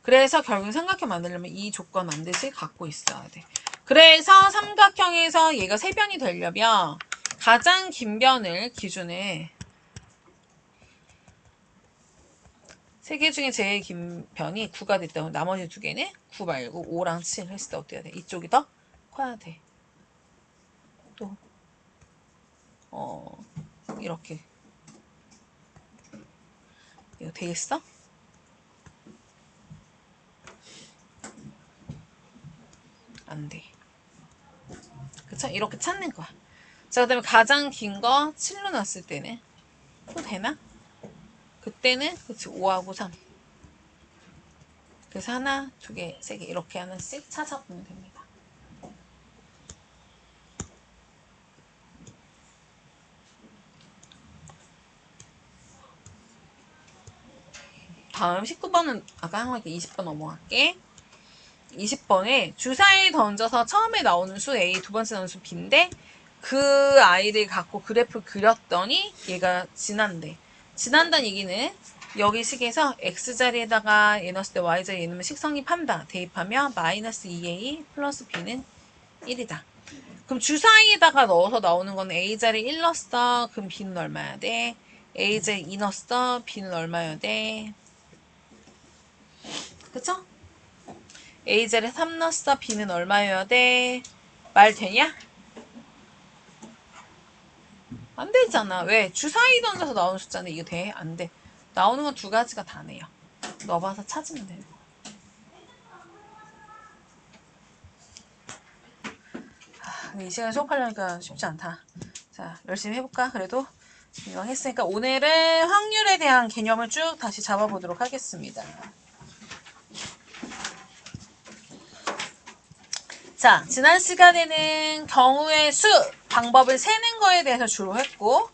그래서 결국 삼각형 만들려면 이 조건 반드시 갖고 있어야 돼. 그래서 삼각형에서 얘가 세 변이 되려면 가장 긴 변을 기준에 세 개 중에 제일 긴 변이 9가 됐다면 나머지 두 개는 9 말고 5랑 7 했을 때 어때야 돼? 이쪽이 더 커야 돼. 또 이렇게 이거 되겠어? 안 돼. 그쵸? 이렇게 찾는 거야. 자, 그 다음에 가장 긴 거 7로 놨을 때는 또 되나? 그때는 그치 5하고 3. 그래서 하나, 두 개, 세 개 이렇게 하나씩 찾아보면 됩니다. 다음 19번은 아까 한 거니까 20번 넘어갈게. 20번에 주사위 던져서 처음에 나오는 수 A, 두 번째 나오는 수 B인데 그 아이를 갖고 그래프 그렸더니 얘가 지난대. 지난다는 얘기는 여기 식에서 X자리에다가 얘 넣었을 때 Y자리에 얘 넣으면 식성립한다. 대입하면 마이너스 2A 플러스 B는 1이다. 그럼 주사위에다가 넣어서 나오는 건 A자리 1 넣었어. 그럼 B는 얼마야 돼? A자리 2 넣었어. B는 얼마야 돼? 그쵸? A자리 3 넣었어. B는 얼마여야 돼? 말 되냐? 안 되잖아. 왜? 주사위 던져서 나오는 숫자인데 이거 돼? 안 돼. 나오는 건 두 가지가 다네요. 넣어봐서 찾으면 되는 거. 이 시간 수업하려니까 쉽지 않다. 자, 열심히 해볼까? 그래도 이왕 했으니까 오늘은 확률에 대한 개념을 쭉 다시 잡아보도록 하겠습니다. 자, 지난 시간에는 경우의 수, 방법을 세는 거에 대해서 주로 했고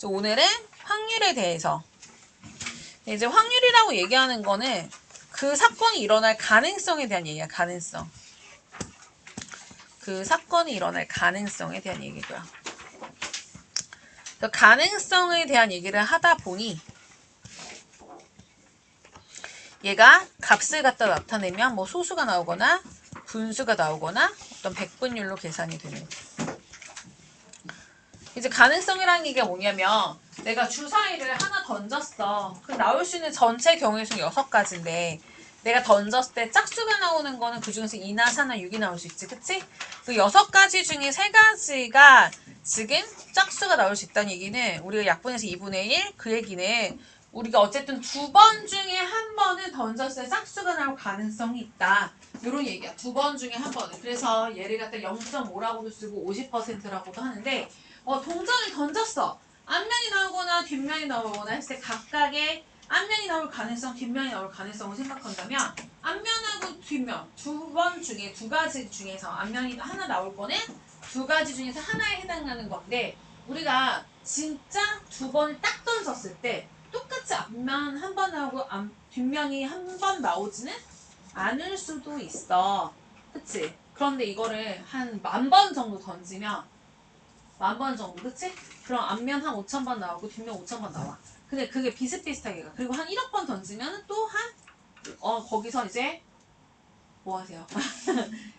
오늘은 확률에 대해서 이제 확률이라고 얘기하는 거는 그 사건이 일어날 가능성에 대한 얘기야. 가능성. 그 사건이 일어날 가능성에 대한 얘기고요. 그 가능성에 대한 얘기를 하다 보니 얘가 값을 갖다 나타내면 뭐 소수가 나오거나 분수가 나오거나 어떤 백분율로 계산이 되는 거예요. 이제 가능성이라는 얘기가 뭐냐면 내가 주사위를 하나 던졌어. 그럼 나올 수 있는 전체 경우의 수는 6가지인데 내가 던졌을 때 짝수가 나오는 거는 그 중에서 2나 4나 6이 나올 수 있지. 그치? 그 6가지 중에 3가지가 지금 짝수가 나올 수 있다는 얘기는 우리가 약분해서 2분의 1? 그 얘기는 우리가 어쨌든 2번 중에 한 번은 던졌을 때 짝수가 나올 가능성이 있다. 이런 얘기야. 2번 중에 한 번은. 그래서 얘를 갖다 0.5라고도 쓰고 50%라고도 하는데 동전을 던졌어. 앞면이 나오거나 뒷면이 나오거나 했을 때 각각의 앞면이 나올 가능성, 뒷면이 나올 가능성을 생각한다면 앞면하고 뒷면 두 번 중에 두 가지 중에서 앞면이 하나 나올 거는 두 가지 중에서 하나에 해당하는 건데 우리가 진짜 두 번을 딱 던졌을 때 똑같이 앞면 한 번 나오고 뒷면이 한 번 나오지는 않을 수도 있어. 그치? 그런데 이거를 한 10,000번 정도 던지면 10,000번 정도, 그치? 그럼 앞면 한 5,000번 나오고 뒷면 5,000번 나와. 근데 그게 비슷비슷하게 가. 그리고 한 1억 번 던지면 또 한, 거기서 이제 뭐 하세요?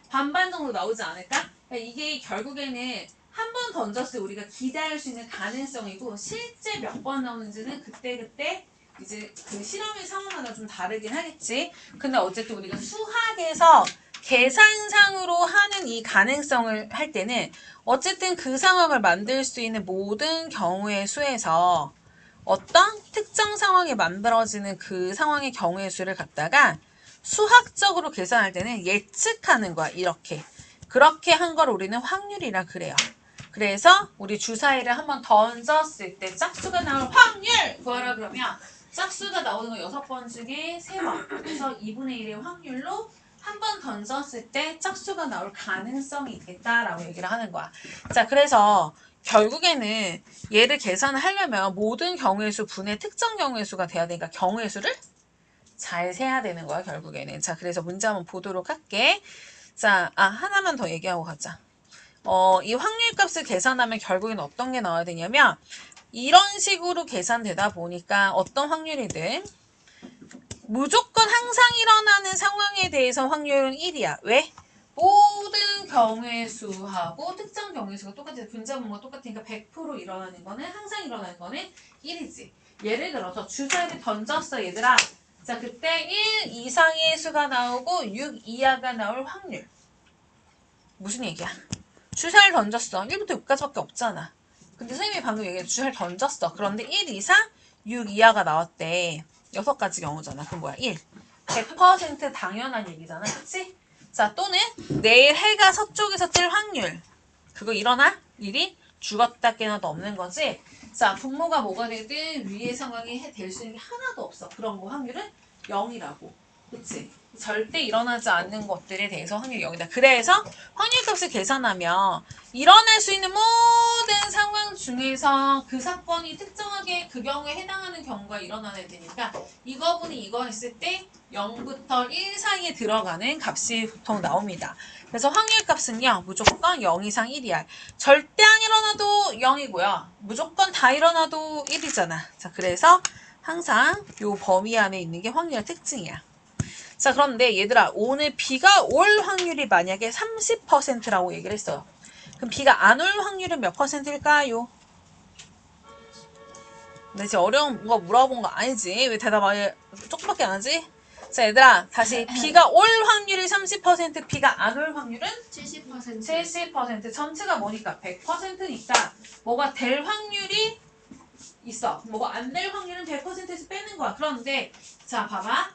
반반 정도 나오지 않을까? 그러니까 이게 결국에는 한 번 던졌을 때 우리가 기대할 수 있는 가능성이고 실제 몇 번 나오는지는 그때그때 이제 그 실험의 상황마다 좀 다르긴 하겠지. 근데 어쨌든 우리가 수학에서 계산상으로 하는 이 가능성을 할 때는 어쨌든 그 상황을 만들 수 있는 모든 경우의 수에서 어떤 특정 상황에 만들어지는 그 상황의 경우의 수를 갖다가 수학적으로 계산할 때는 예측하는 거야. 이렇게. 그렇게 한 걸 우리는 확률이라 그래요. 그래서 우리 주사위를 한번 던졌을 때 짝수가 나올 확률 구하라 그러면 짝수가 나오는 거 6번 중에 3번. 그래서 2분의 1의 확률로 한 번 던졌을 때 짝수가 나올 가능성이 있겠다라고 얘기를 하는 거야. 자, 그래서 결국에는 얘를 계산을 하려면 모든 경우의 수 분의 특정 경우의 수가 돼야 되니까 경우의 수를 잘 세야 되는 거야, 결국에는. 자, 그래서 문제 한번 보도록 할게. 자, 하나만 더 얘기하고 가자. 이 확률값을 계산하면 결국엔 어떤 게 나와야 되냐면 이런 식으로 계산되다 보니까 어떤 확률이든 무조건 항상 일어나는 상황에 대해서 확률은 1이야. 왜? 모든 경우의 수하고 특정 경우의 수가 똑같아서 분자분모가 똑같으니까 100% 일어나는 거는 항상 일어나는 거는 1이지. 예를 들어서 주사위를 던졌어 얘들아. 자, 그때 1 이상의 수가 나오고 6 이하가 나올 확률. 무슨 얘기야? 주사위를 던졌어. 1부터 6까지밖에 없잖아. 근데 선생님이 방금 얘기했죠. 주사위를 던졌어. 그런데 1 이상 6 이하가 나왔대. 6가지 경우잖아. 그럼 뭐야? 1. 100% 당연한 얘기잖아. 그치? 자, 또는 내일 해가 서쪽에서 뜰 확률. 그거 일어나? 일이 죽었다 깨나도 없는 거지. 자, 분모가 뭐가 되든 위의 상황이 될 수 있는 게 하나도 없어. 그런 거 확률은 0이라고. 그치? 절대 일어나지 않는 것들에 대해서 확률이 0이다. 그래서 확률값을 계산하면 일어날 수 있는 모든 상황 중에서 그 사건이 특정하게 그 경우에 해당하는 경우가 일어나야 되니까 이거분이 이거 했을 때 0부터 1 사이에 들어가는 값이 보통 나옵니다. 그래서 확률값은요. 무조건 0 이상 1이야. 절대 안 일어나도 0이고요. 무조건 다 일어나도 1이잖아. 자, 그래서 항상 요 범위 안에 있는 게 확률의 특징이야. 자, 그런데 얘들아 오늘 비가 올 확률이 만약에 30%라고 얘기를 했어요. 그럼 비가 안 올 확률은 몇 %일까요? 나 지금 어려운 거 물어본 거 아니지? 왜 대답 아예 조금밖에 안 하지? 자, 얘들아 다시 비가 올 확률이 30%, 비가 안 올 확률은 70%. 70%. 전체가 뭐니까 100%니까 뭐가 될 확률이 있어. 뭐가 안 될 확률은 100%에서 빼는 거야. 그런데 자, 봐봐.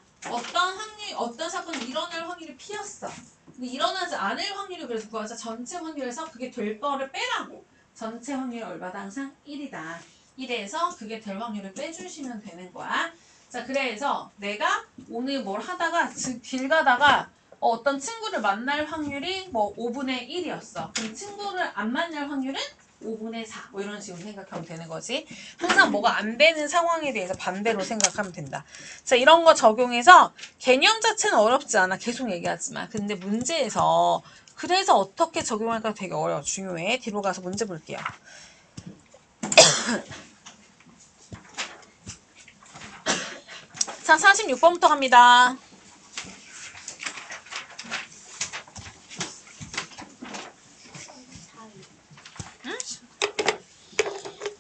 어떤 사건이 일어날 확률이 P였어. 근데 일어나지 않을 확률을 그래서 구하자. 전체 확률에서 그게 될 거를 빼라고. 전체 확률이 얼마다 항상 1이다. 1에서 그게 될 확률을 빼주시면 되는 거야. 자, 그래서 내가 오늘 뭘 하다가 길 가다가 어떤 친구를 만날 확률이 뭐 5분의 1이었어. 그럼 친구를 안 만날 확률은 5분의 4. 뭐 이런 식으로 생각하면 되는 거지. 항상 뭐가 안 되는 상황에 대해서 반대로 생각하면 된다. 자, 이런 거 적용해서 개념 자체는 어렵지 않아. 계속 얘기하지만. 근데 문제에서 그래서 어떻게 적용할까 되게 어려워. 중요해. 뒤로 가서 문제 볼게요. 자, 46번부터 갑니다.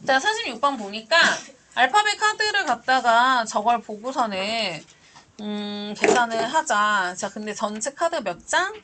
자, 46번 보니까 알파벳 카드를 갖다가 저걸 보고서는 계산을 하자. 자, 근데 전체 카드 몇 장?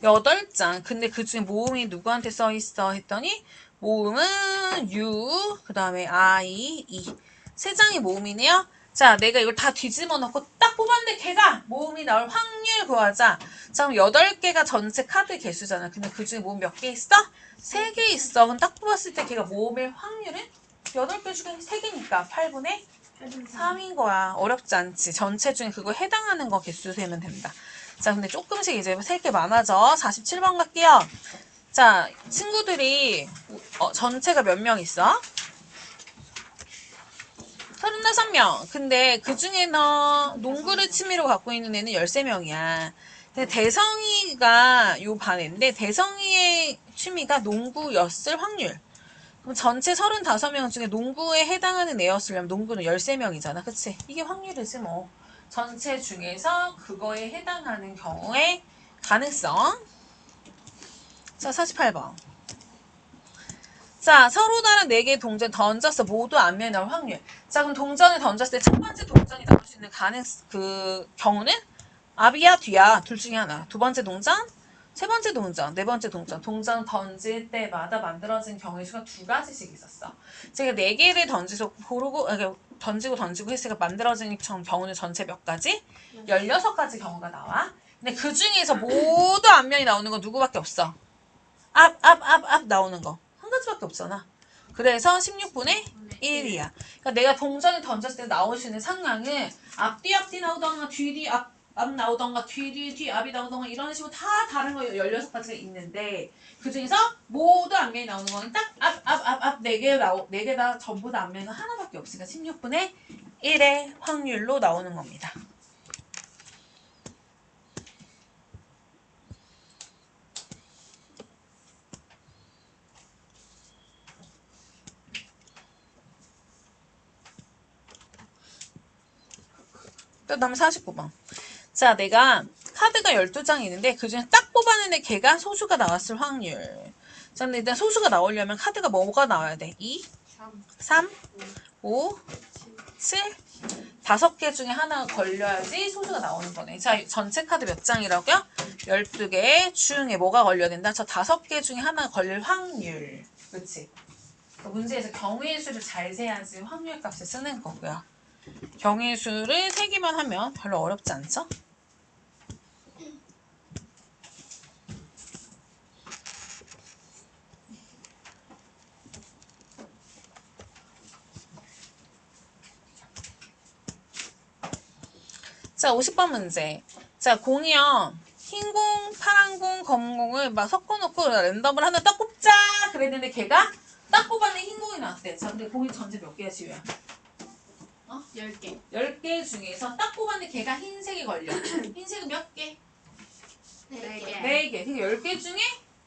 8장. 8장. 근데 그 중에 모음이 누구한테 써 있어? 했더니 모음은 U, 그 다음에 I, E. 3장이 모음이네요. 자, 내가 이걸 다 뒤집어 놓고 딱 뽑았는데 걔가 모음이 나올 확률 구하자. 자, 그럼 8개가 전체 카드 개수잖아. 근데 그 중에 모음 몇 개 있어? 3개 있어. 그럼 딱 뽑았을 때 걔가 모음일 확률은 8개 중에 3개니까 8분의 3인 거야. 어렵지 않지. 전체 중에 그거 해당하는 거 개수 세면 된다. 자, 근데 조금씩 이제 3개 많아져. 47번 갈게요. 자, 친구들이 전체가 몇 명 있어? 36명. 근데 그 중에는 농구를 취미로 갖고 있는 애는 13명이야. 근데 대성이가 요 반인데 대성이의 취미가 농구였을 확률. 그럼 전체 35명 중에 농구에 해당하는 애였으려면 농구는 13명이잖아. 그치? 이게 확률이지 뭐. 전체 중에서 그거에 해당하는 경우의 가능성. 자, 48번. 자, 서로 다른 4개의 동전 던졌어. 모두 앞면에 나올 확률. 자, 그럼 동전을 던졌을 때 첫 번째 동전이 나올 수 있는 경우는 앞이야, 뒤야. 둘 중에 하나. 두 번째 동전, 세 번째 동전, 네 번째 동전. 동전 던질 때마다 만들어진 경우의 수가 2가지씩 있었어. 제가 4개를 던지고 고르고, 던지고 했으니까 만들어진 경우는 전체 몇 가지? 16가지 경우가 나와. 근데 그 중에서 모두 앞면이 나오는 건 누구밖에 없어. 앞 나오는 거. 한 가지밖에 없잖아. 그래서 16분의 1이야. 그러니까 내가 동전을 던졌을 때 나올 수 있는 상황은 앞뒤 나오던가 뒤 앞 나오던가 뒤 앞이 나오던가 이런 식으로 다 다른 거 16가지가 있는데 그 중에서 모두 앞면이 나오는 거는 딱 앞 4개 다 전부 다 앞면은 하나밖에 없으니까 16분의 1의 확률로 나오는 겁니다. 그 다음에 49번. 자, 내가 카드가 12장이 있는데 그중에 딱 뽑아내는 걔가 소수가 나왔을 확률. 자, 근데 일단 소수가 나오려면 카드가 뭐가 나와야 돼? 2, 3, 5, 7, 5개 중에 하나가 걸려야지 소수가 나오는 거네. 자, 전체 카드 몇 장이라고요? 12개 중에 뭐가 걸려야 된다? 저 5개 중에 하나가 걸릴 확률. 그치? 문제에서 경우의 수를 잘 세야지 확률 값을 쓰는 거고요. 경우의 수를 세기만 하면 별로 어렵지 않죠? 자, 50번 문제. 자, 공이요. 흰 공, 파란 공, 검은 공을 막 섞어놓고 랜덤을 하나 딱 뽑자! 그랬는데 걔가 딱 뽑았는데 흰 공이 나왔대. 자, 근데 공이 전체 몇 개야, 지우야? 10개. 10개 중에서 딱 뽑았는데 걔가 흰색이 걸려. 흰색은 몇 개? 4개. 4개. 그러니까 10개 중에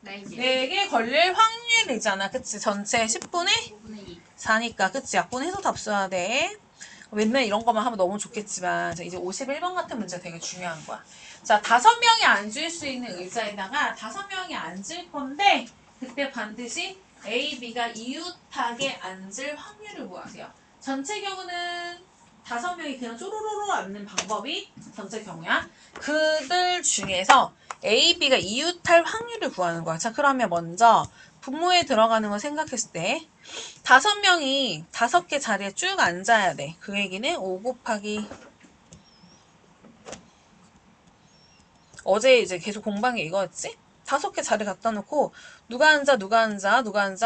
4개. 4개 걸릴 확률이잖아. 그치? 전체 10분의 5분의 2. 4니까. 그치? 약분해서 답 써야 돼. 맨날 이런 것만 하면 너무 좋겠지만 자, 이제 51번 같은 문제 되게 중요한 거야. 자, 5명이 앉을 수 있는 의자에다가 5명이 앉을 건데 그때 반드시 A, B가 이웃하게 앉을 확률을 구하세요. 전체 경우는 5명이 그냥 쪼로로로 앉는 방법이 전체 경우야. 그들 중에서 A, B가 이웃할 확률을 구하는 거야. 자, 그러면 먼저 분모에 들어가는 거 생각했을 때 5명이 5개 자리에 쭉 앉아야 돼. 그 얘기는 5 곱하기 어제 이제 계속 공부한 게 이거였지? 5개 자리 갖다 놓고 누가 앉아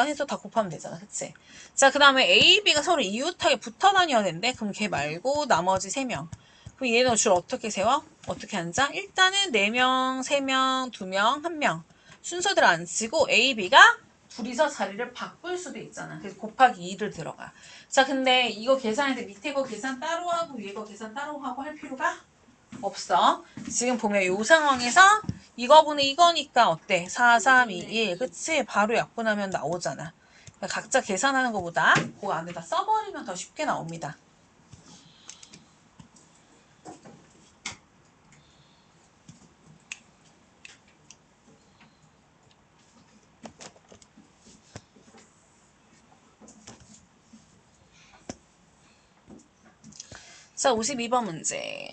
해서 다 곱하면 되잖아. 그치? 자, 그 다음에 A, B가 서로 이웃하게 붙어 다녀야 되는데 그럼 걔 말고 나머지 3명. 그럼 얘는 줄 어떻게 세워? 어떻게 앉아? 일단은 4명, 3명, 2명, 1명. 순서대로 앉히고 A, B가 둘이서 자리를 바꿀 수도 있잖아. 그래서 곱하기 2를 들어가. 자, 근데 이거 계산할 때 밑에 거 계산 따로 하고 위에 거 계산 따로 하고 할 필요가 없어. 지금 보면 이 상황에서 이거분의 이거니까 어때? 4, 3, 2, 1. 그치? 바로 약분하면 나오잖아. 그러니까 각자 계산하는 것보다 그 안에다 써버리면 더 쉽게 나옵니다. 자, 52번 문제.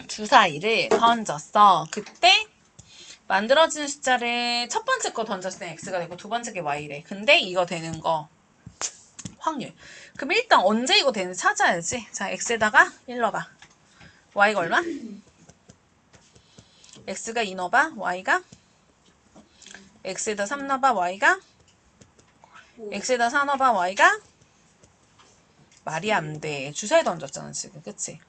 주사위를 던졌어. 그때 만들어지는 숫자를 첫 번째 거 던졌을 때 x가 되고 두 번째 게 y래. 근데 이거 되는 거 확률. 그럼 일단 언제 이거 되는지 찾아야지. 자, x에다가 1 넣어봐. y가 얼마? x가 2 넣어봐. y가 x에다 3 넣어봐. y가 x에다 4 넣어봐. y가 말이 안 돼. 주사위 던졌잖아 지금. 그치?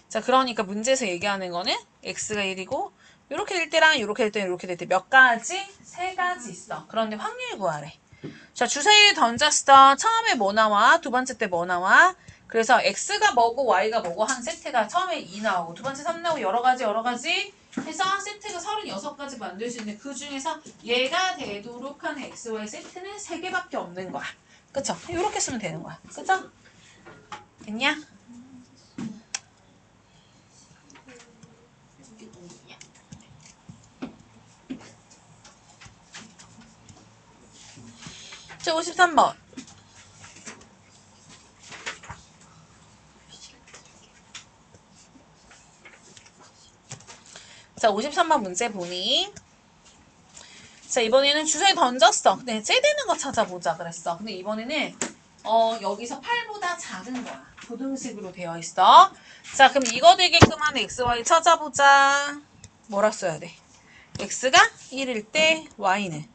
자, 그러니까 문제에서 얘기하는 거는 x가 1이고 요렇게 될 때랑 요렇게 될 때, 요렇게 될 때 몇 가지? 3가지 있어. 그런데 확률 구하래. 자, 주사위를 던졌어. 처음에 뭐 나와? 두 번째 때 뭐 나와? 그래서 x가 뭐고 y가 뭐고 한 세트가 처음에 2 나오고 두 번째 3 나오고 여러 가지 해서 세트가 36가지 만들 수 있는데 그 중에서 얘가 되도록 하는 xy 세트는 3개밖에 없는 거야. 그쵸? 이렇게 쓰면 되는 거야. 그쵸? 됐냐? 자, 53번. 자, 53번 문제 보니. 자, 이번에는 주사위 던졌어. 근데 째되는 거 찾아보자 그랬어. 근데 이번에는 여기서 8보다 작은 거야. 부등식으로 되어 있어. 자, 그럼 이거 되게끔 한 XY 찾아보자. 뭐라 써야 돼? X가 1일 때 Y는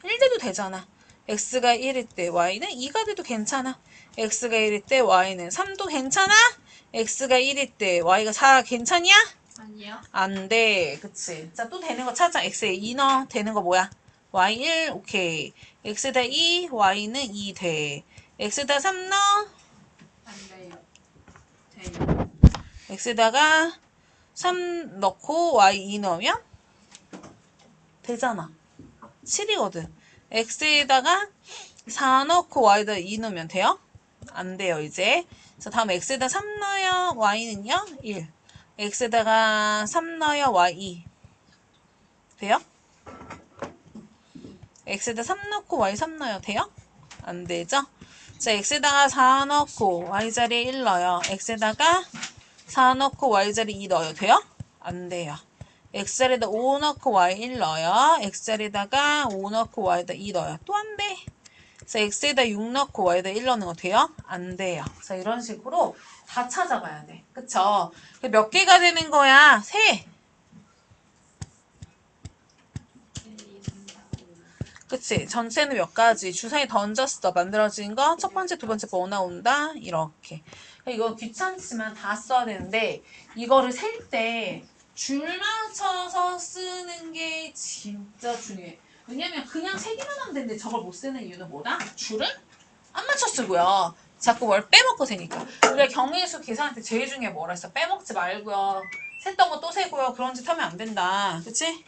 1돼도 되잖아. X가 1일 때 Y는 2가 돼도 괜찮아. X가 1일 때 Y는 3도 괜찮아? X가 1일 때 Y가 4 괜찮냐? 아니요. 안 돼. 그치? 자, 또 되는 거 찾아. X에 2 넣어. 되는 거 뭐야? Y1, 오케이. X에다 2, Y는 2 돼. X에다 3 넣어. 안 돼요. 돼요. X에다가 3 넣고 Y 2 넣으면 되잖아. 7이거든. X에다가 4 넣고 Y에다 2 넣으면 돼요? 안 돼요, 이제. 자, 다음 X에다 3 넣어요. Y는요? 1. X에다가 3 넣어요. Y 2. 돼요? X에다 3 넣고 Y 3 넣어요. 돼요? 안 되죠? 자, X에다가 4 넣고 Y자리에 1 넣어요. X에다가 4 넣고 Y자리 2 넣어요. 돼요? 안 돼요. X자리에다 5 넣고 Y 1 넣어요. X자리에다가 5 넣고 Y에다 2 넣어요. 또 안 돼. 자, X에다 6 넣고 Y에다 1 넣는 거 돼요? 안 돼요. 자, 이런 식으로 다 찾아봐야 돼. 그쵸? 몇 개가 되는 거야? 3. 1, 2, 3, 4, 5. 그치? 전체는 몇 가지? 주사위 던졌어. 만들어진 거. 첫 번째, 두 번째 뭐 나온다? 이렇게. 이거 귀찮지만 다 써야 되는데, 이거를 셀 때 줄 맞춰서 쓰는 게 진짜 중요해. 왜냐면 그냥 세기만 하면 되는데 저걸 못 쓰는 이유는 뭐다? 줄을 안 맞춰 쓰고요. 자꾸 뭘 빼먹고 세니까. 우리가 경의수 계산할 때 제일 중요해 뭐라 했어? 빼먹지 말고요. 셌던 거 또 세고요. 그런 짓 하면 안 된다. 그치?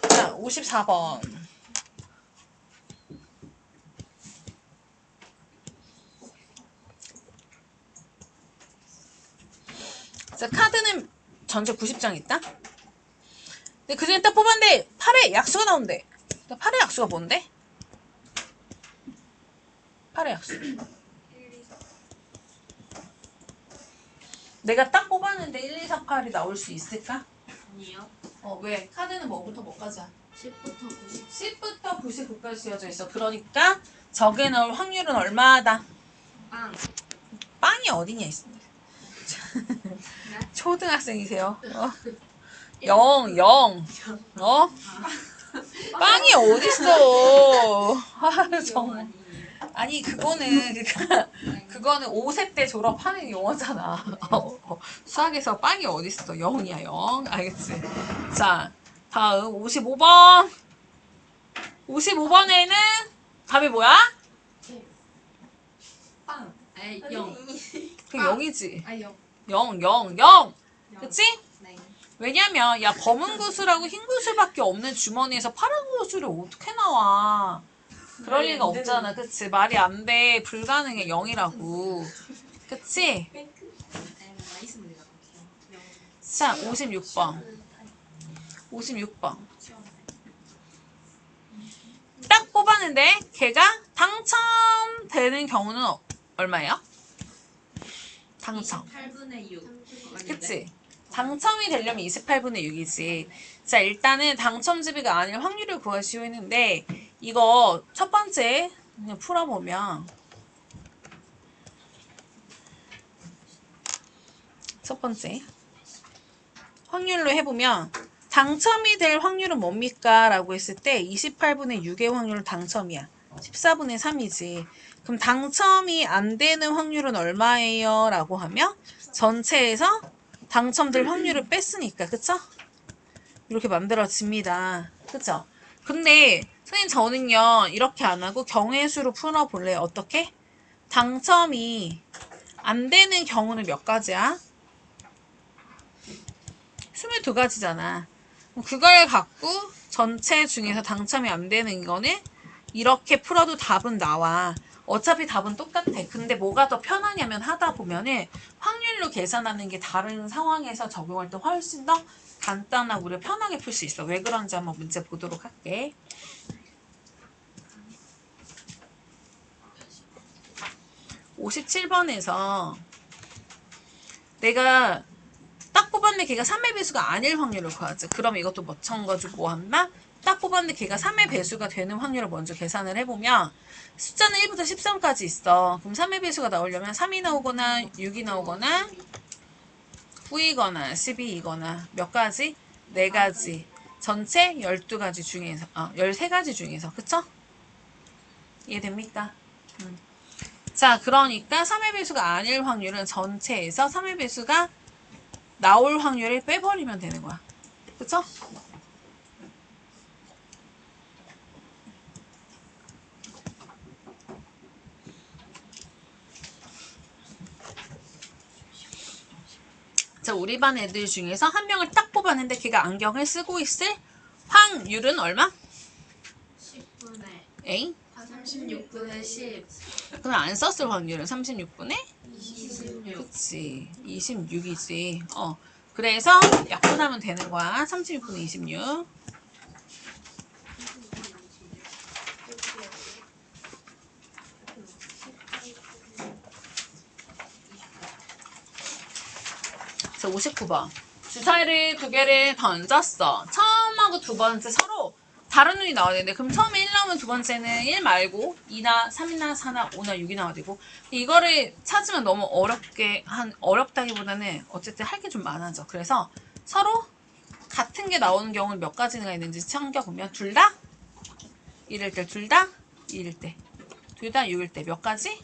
자, 54번. 자, 카드는 전체 90장 있다? 근데 그 중에 딱 뽑았는데 8의 약수가 나온대. 8의 약수가 뭔데? 8의 약수. 1, 2, 4. 내가 딱 뽑았는데 1, 2, 4, 8이 나올 수 있을까? 아니요. 왜? 카드는 뭐부터 뭐까지야? 10부터 90. 10부터 99까지 지어져 있어. 그러니까 적에 넣을 확률은 얼마다? 빵. 빵이 어디냐 있습니다. 초등학생이세요. 0, 0. 빵이 어딨어. 정말. 아니 그거는 5세 때 졸업하는 용어잖아. 수학에서 빵이 어딨어. 0이야 0. 알겠지? 자, 다음 55번. 55번에는 답이 뭐야? 빵. 에이, 0. 그 0이지. 아, 0. 0, 0, 0. 그치? 네. 왜냐면 야 검은 구슬하고 흰 구슬밖에 없는 주머니에서 파란 구슬이 어떻게 나와? 그럴 리가 없잖아. 그치? 말이 안 돼. 불가능해. 0이라고. 그치? 나이스입니다. 자, 56번. 56번. 딱 뽑았는데 걔가 당첨되는 경우는 얼마예요? 당첨. 8분의 6. 그치? 당첨이 되려면 28분의 6이지. 자, 일단은 당첨집이가 아닐 확률을 구하시오 했는데 이거 첫 번째 그냥 풀어보면 첫 번째 확률로 해보면 당첨이 될 확률은 뭡니까? 라고 했을 때 28분의 6의 확률은 당첨이야. 14분의 3이지. 그럼 당첨이 안 되는 확률은 얼마예요? 라고 하면 전체에서 당첨될 확률을 뺐으니까. 그쵸? 이렇게 만들어집니다. 그쵸? 근데 선생님 저는요 이렇게 안 하고 경우의 수로 풀어볼래요. 어떻게? 당첨이 안 되는 경우는 몇 가지야? 22가지잖아. 그걸 갖고 전체 중에서 당첨이 안 되는 거는 이렇게 풀어도 답은 나와. 어차피 답은 똑같아. 근데 뭐가 더 편하냐면 하다 보면은 확률로 계산하는 게 다른 상황에서 적용할 때 훨씬 더 간단하고 우리가 편하게 풀 수 있어. 왜 그런지 한번 문제 보도록 할게. 57번에서 내가 딱 뽑았는데 걔가 3의 배수가 아닐 확률을 구하지. 그럼 이것도 마찬가지고 뭐 한다? 딱 뽑았는데 걔가 3의 배수가 되는 확률을 먼저 계산을 해보면 숫자는 1부터 13까지 있어. 그럼 3의 배수가 나오려면 3이 나오거나 6이 나오거나 9이거나 12이거나 몇 가지? 4가지. 전체 12가지 중에서 13가지 중에서 그쵸? 이해됩니까? 자, 그러니까 3의 배수가 아닐 확률은 전체에서 3의 배수가 나올 확률을 빼버리면 되는 거야. 그쵸? 자, 우리 반 애들 중에서 한 명을 딱 뽑았는데 걔가 안경을 쓰고 있을 확률은 얼마? 10분의 에잉? 36분의 10 그럼 안 썼을 확률은 36분의? 26 그치. 26이지. 그래서 약분하면 되는 거야. 36분의 26. 자, 59번. 주사위를 2개를 던졌어. 처음하고 두 번째 서로 다른 눈이 나와야 되는데 그럼 처음에 1 나오면 두 번째는 1 말고 2나 3이나 4나 5나 6이 나와야 되고 이거를 찾으면 너무 어렵다기보다는 어쨌든 할 게 좀 많아져. 그래서 서로 같은 게 나오는 경우는 몇 가지가 있는지 챙겨보면 둘 다 1일 때, 둘 다 2일 때, 둘 다 6일 때 몇 가지?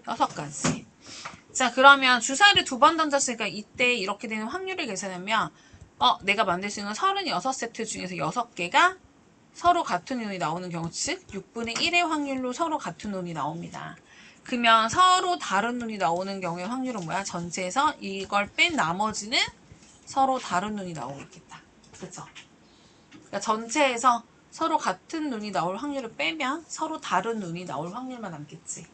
6가지. 자, 그러면 주사위를 2번 던졌으니까 이때 이렇게 되는 확률을 계산하면 내가 만들 수 있는 36세트 중에서 6개가 서로 같은 운이 나오는 경우, 즉 6분의 1의 확률로 서로 같은 운이 나옵니다. 그러면 서로 다른 운이 나오는 경우의 확률은 뭐야? 전체에서 이걸 뺀 나머지는 서로 다른 눈이 나오고 있겠다. 그쵸? 그러니까 전체에서 서로 같은 눈이 나올 확률을 빼면 서로 다른 눈이 나올 확률만 남겠지.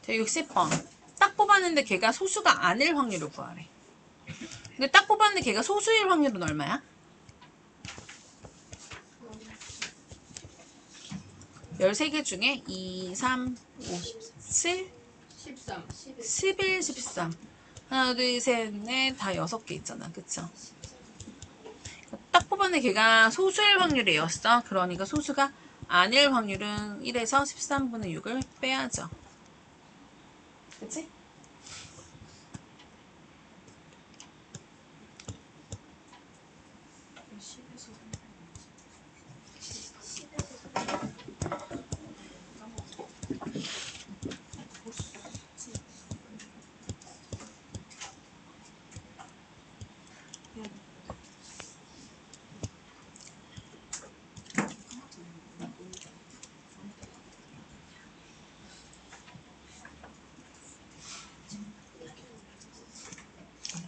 자, 60번. 딱 뽑았는데 걔가 소수가 아닐 확률을 구하래. 근데 딱 뽑았는데 걔가 소수일 확률은 얼마야? 13개 중에 2, 3, 5, 7, 13 11, 13. 하나, 둘, 셋, 넷, 다 6개 있잖아. 그쵸? 딱 뽑았는데 걔가 소수일 확률이 0어. 그러니까 소수가 아닐 확률은 1에서 13분의 6을 빼야죠. 그치?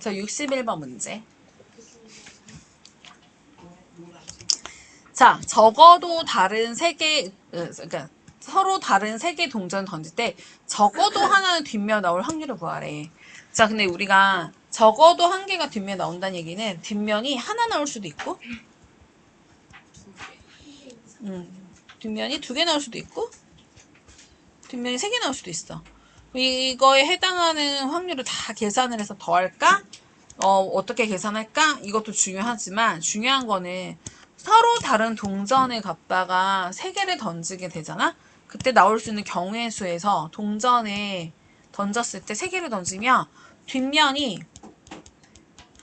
자, 61번 문제. 자, 적어도 다른 3개, 그러니까 서로 다른 3개 동전 던질 때 적어도 하나는 뒷면 나올 확률을 구하래. 자, 근데 우리가 적어도 한 개가 뒷면 나온다는 얘기는 뒷면이 하나 나올 수도 있고, 뒷면이 2개 나올 수도 있고, 뒷면이 3개 나올 수도 있어. 이거에 해당하는 확률을 다 계산을 해서 더할까? 어떻게 계산할까? 이것도 중요하지만 중요한 거는 서로 다른 동전을 갖다가 3개를 던지게 되잖아? 그때 나올 수 있는 경우의 수에서 동전에 던졌을 때 3개를 던지면 뒷면이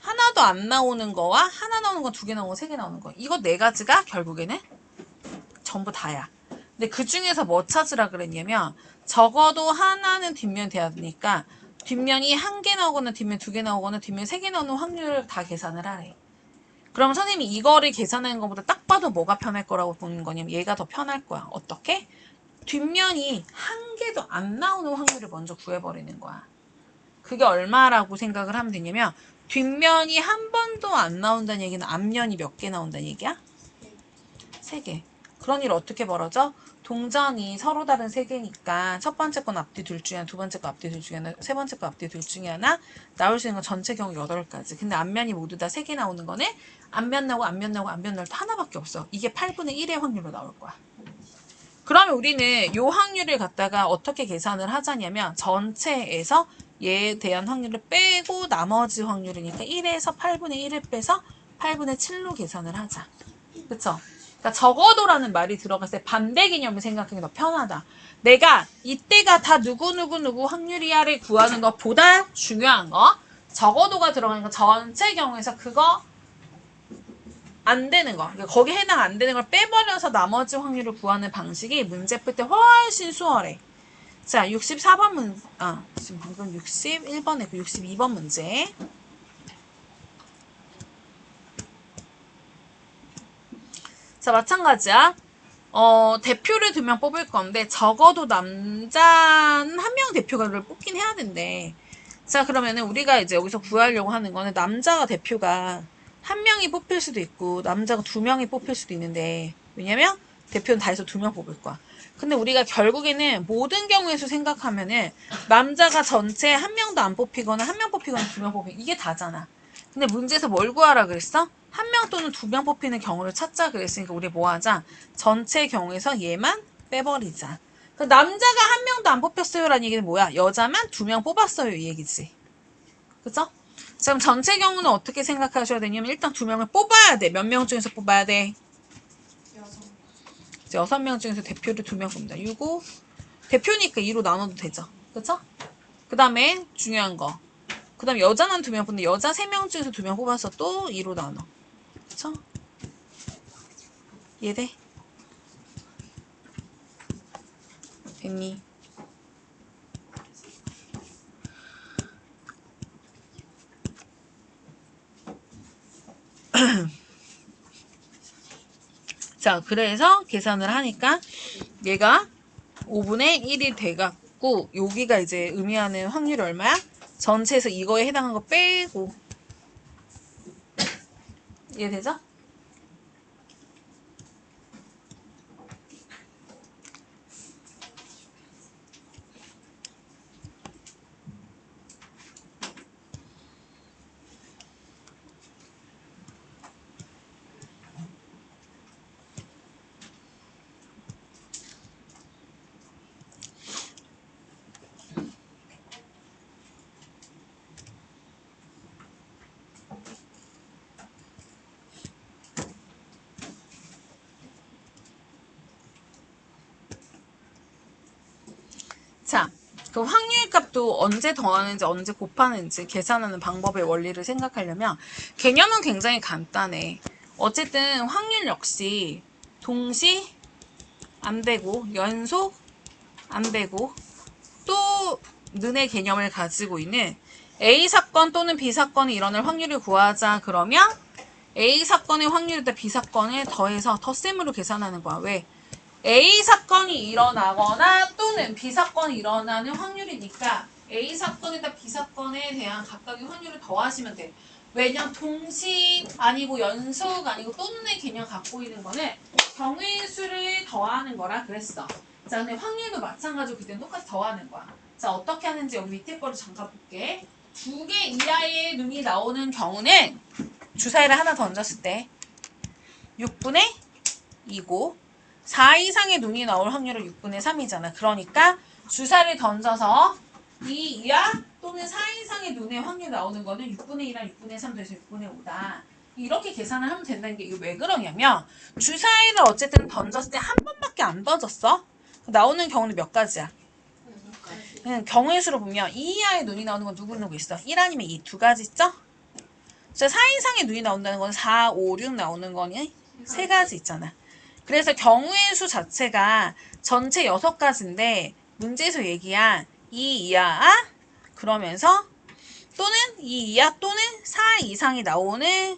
하나도 안 나오는 거와 하나 나오는 거, 2개 나오는 거, 3개 나오는 거. 이거 4가지가 결국에는 전부 다야. 근데 그 중에서 뭐 찾으라 그랬냐면 적어도 하나는 뒷면 돼야 되니까 뒷면이 1개 나오거나 뒷면 2개 나오거나 뒷면 3개 나오는 확률을 다 계산을 하래. 그럼 선생님이 이거를 계산하는 것보다 딱 봐도 뭐가 편할 거라고 보는 거냐면 얘가 더 편할 거야. 어떻게? 뒷면이 한 개도 안 나오는 확률을 먼저 구해버리는 거야. 그게 얼마라고 생각을 하면 되냐면 뒷면이 한 번도 안 나온다는 얘기는 앞면이 몇 개 나온다는 얘기야? 3개. 그런 일 어떻게 벌어져? 동전이 서로 다른 3개니까 첫 번째 건 앞뒤 둘 중에 하나, 두 번째 거 앞뒤 둘 중에 하나, 세 번째 거 앞뒤 둘 중에 하나 나올 수 있는 건 전체 경우 8가지. 근데 앞면이 모두 다 3개 나오는 거네? 앞면 나오고 앞면 나오고 앞면 나올 때 하나밖에 없어. 이게 8분의 1의 확률로 나올 거야. 그러면 우리는 요 확률을 갖다가 어떻게 계산을 하자냐면 전체에서 얘에 대한 확률을 빼고 나머지 확률이니까 1에서 8분의 1을 빼서 8분의 7로 계산을 하자. 그쵸? 그러니까 적어도라는 말이 들어갔을 때 반대 개념을 생각하기 더 편하다. 내가 이때가 다 누구 확률이야를 구하는 것보다 중요한 거 적어도가 들어가는 거 전체 경우에서 그거 안 되는 거, 그러니까 거기에 해당 안 되는 걸 빼버려서 나머지 확률을 구하는 방식이 문제 풀 때 훨씬 수월해. 자, 64번 문제, 지금 방금 61번 했고 62번 문제. 자, 마찬가지야. 대표를 2명 뽑을 건데 적어도 남자는 1명 대표를 뽑긴 해야 된대. 자, 그러면은 우리가 이제 여기서 구하려고 하는 거는 남자가 대표가 1명이 뽑힐 수도 있고 남자가 2명이 뽑힐 수도 있는데 왜냐면 대표는 다 해서 2명 뽑을 거야. 근데 우리가 결국에는 모든 경우에서 생각하면은 남자가 전체 1명도 안 뽑히거나 1명 뽑히거나 2명 뽑히거나 이게 다잖아. 근데 문제에서 뭘 구하라 그랬어? 1명 또는 2명 뽑히는 경우를 찾자 그랬으니까 우리 뭐 하자? 전체 경우에서 얘만 빼버리자. 그 남자가 1명도 안 뽑혔어요라는 얘기는 뭐야? 여자만 2명 뽑았어요 이 얘기지. 그죠? 그럼 전체 경우는 어떻게 생각하셔야 되냐면 일단 2명을 뽑아야 돼. 몇 명 중에서 뽑아야 돼? 6명 중에서 대표를 2명 뽑는다. 6, 대표니까 2로 나눠도 되죠. 그쵸? 그 다음에 중요한 거. 그 다음에 여자는 2명 뽑는데 여자 3명 중에서 2명 뽑아서 또 2로 나눠. 그쵸? 이해돼? 됐니? 자, 그래서 계산을 하니까 얘가 5분의 1이 돼갖고 여기가 이제 의미하는 확률이 얼마야? 전체에서 이거에 해당한 거 빼고 이해되죠? 자, 그 확률값도 언제 더하는지 언제 곱하는지 계산하는 방법의 원리를 생각하려면 개념은 굉장히 간단해. 어쨌든 확률 역시 동시 안 되고 연속 안 되고 또 는의 개념을 가지고 있는 A 사건 또는 B 사건이 일어날 확률을 구하자 그러면 A 사건의 확률에다 B 사건을 더해서 덧셈으로 계산하는 거야. 왜? A 사건이 일어나거나 또는 B 사건이 일어나는 확률이니까 A 사건에다 B 사건에 대한 각각의 확률을 더하시면 돼. 왜냐면 동시 아니고 연속 아니고 또는의 개념 갖고 있는 거는 경우의 수를 더하는 거라 그랬어. 자, 근데 확률도 마찬가지로 그때는 똑같이 더하는 거야. 자, 어떻게 하는지 여기 밑에 거를 잠깐 볼게. 2개 이하의 눈이 나오는 경우는 주사위를 하나 던졌을 때 6분의 2고 4 이상의 눈이 나올 확률은 6분의 3이잖아. 그러니까 주사를 던져서 2 이하 또는 4 이상의 눈의 확률 나오는 거는 6분의 1이랑 6분의 3 돼서 6분의 5다. 이렇게 계산을 하면 된다는 게 이게 왜 그러냐면 주사위를 어쨌든 던졌을 때 한 번밖에 안 던졌어. 나오는 경우는 몇 가지야? 경우의 수로 보면 2 이하의 눈이 나오는 건 누구 있어? 1 아니면 2 두 가지 있죠? 4 이상의 눈이 나온다는 건 4, 5, 6 나오는 거니 세 가지 있잖아. 그래서 경우의 수 자체가 전체 6가지인데 문제에서 얘기한 2 이하 그러면서 또는 2 이하 또는 4 이상이 나오는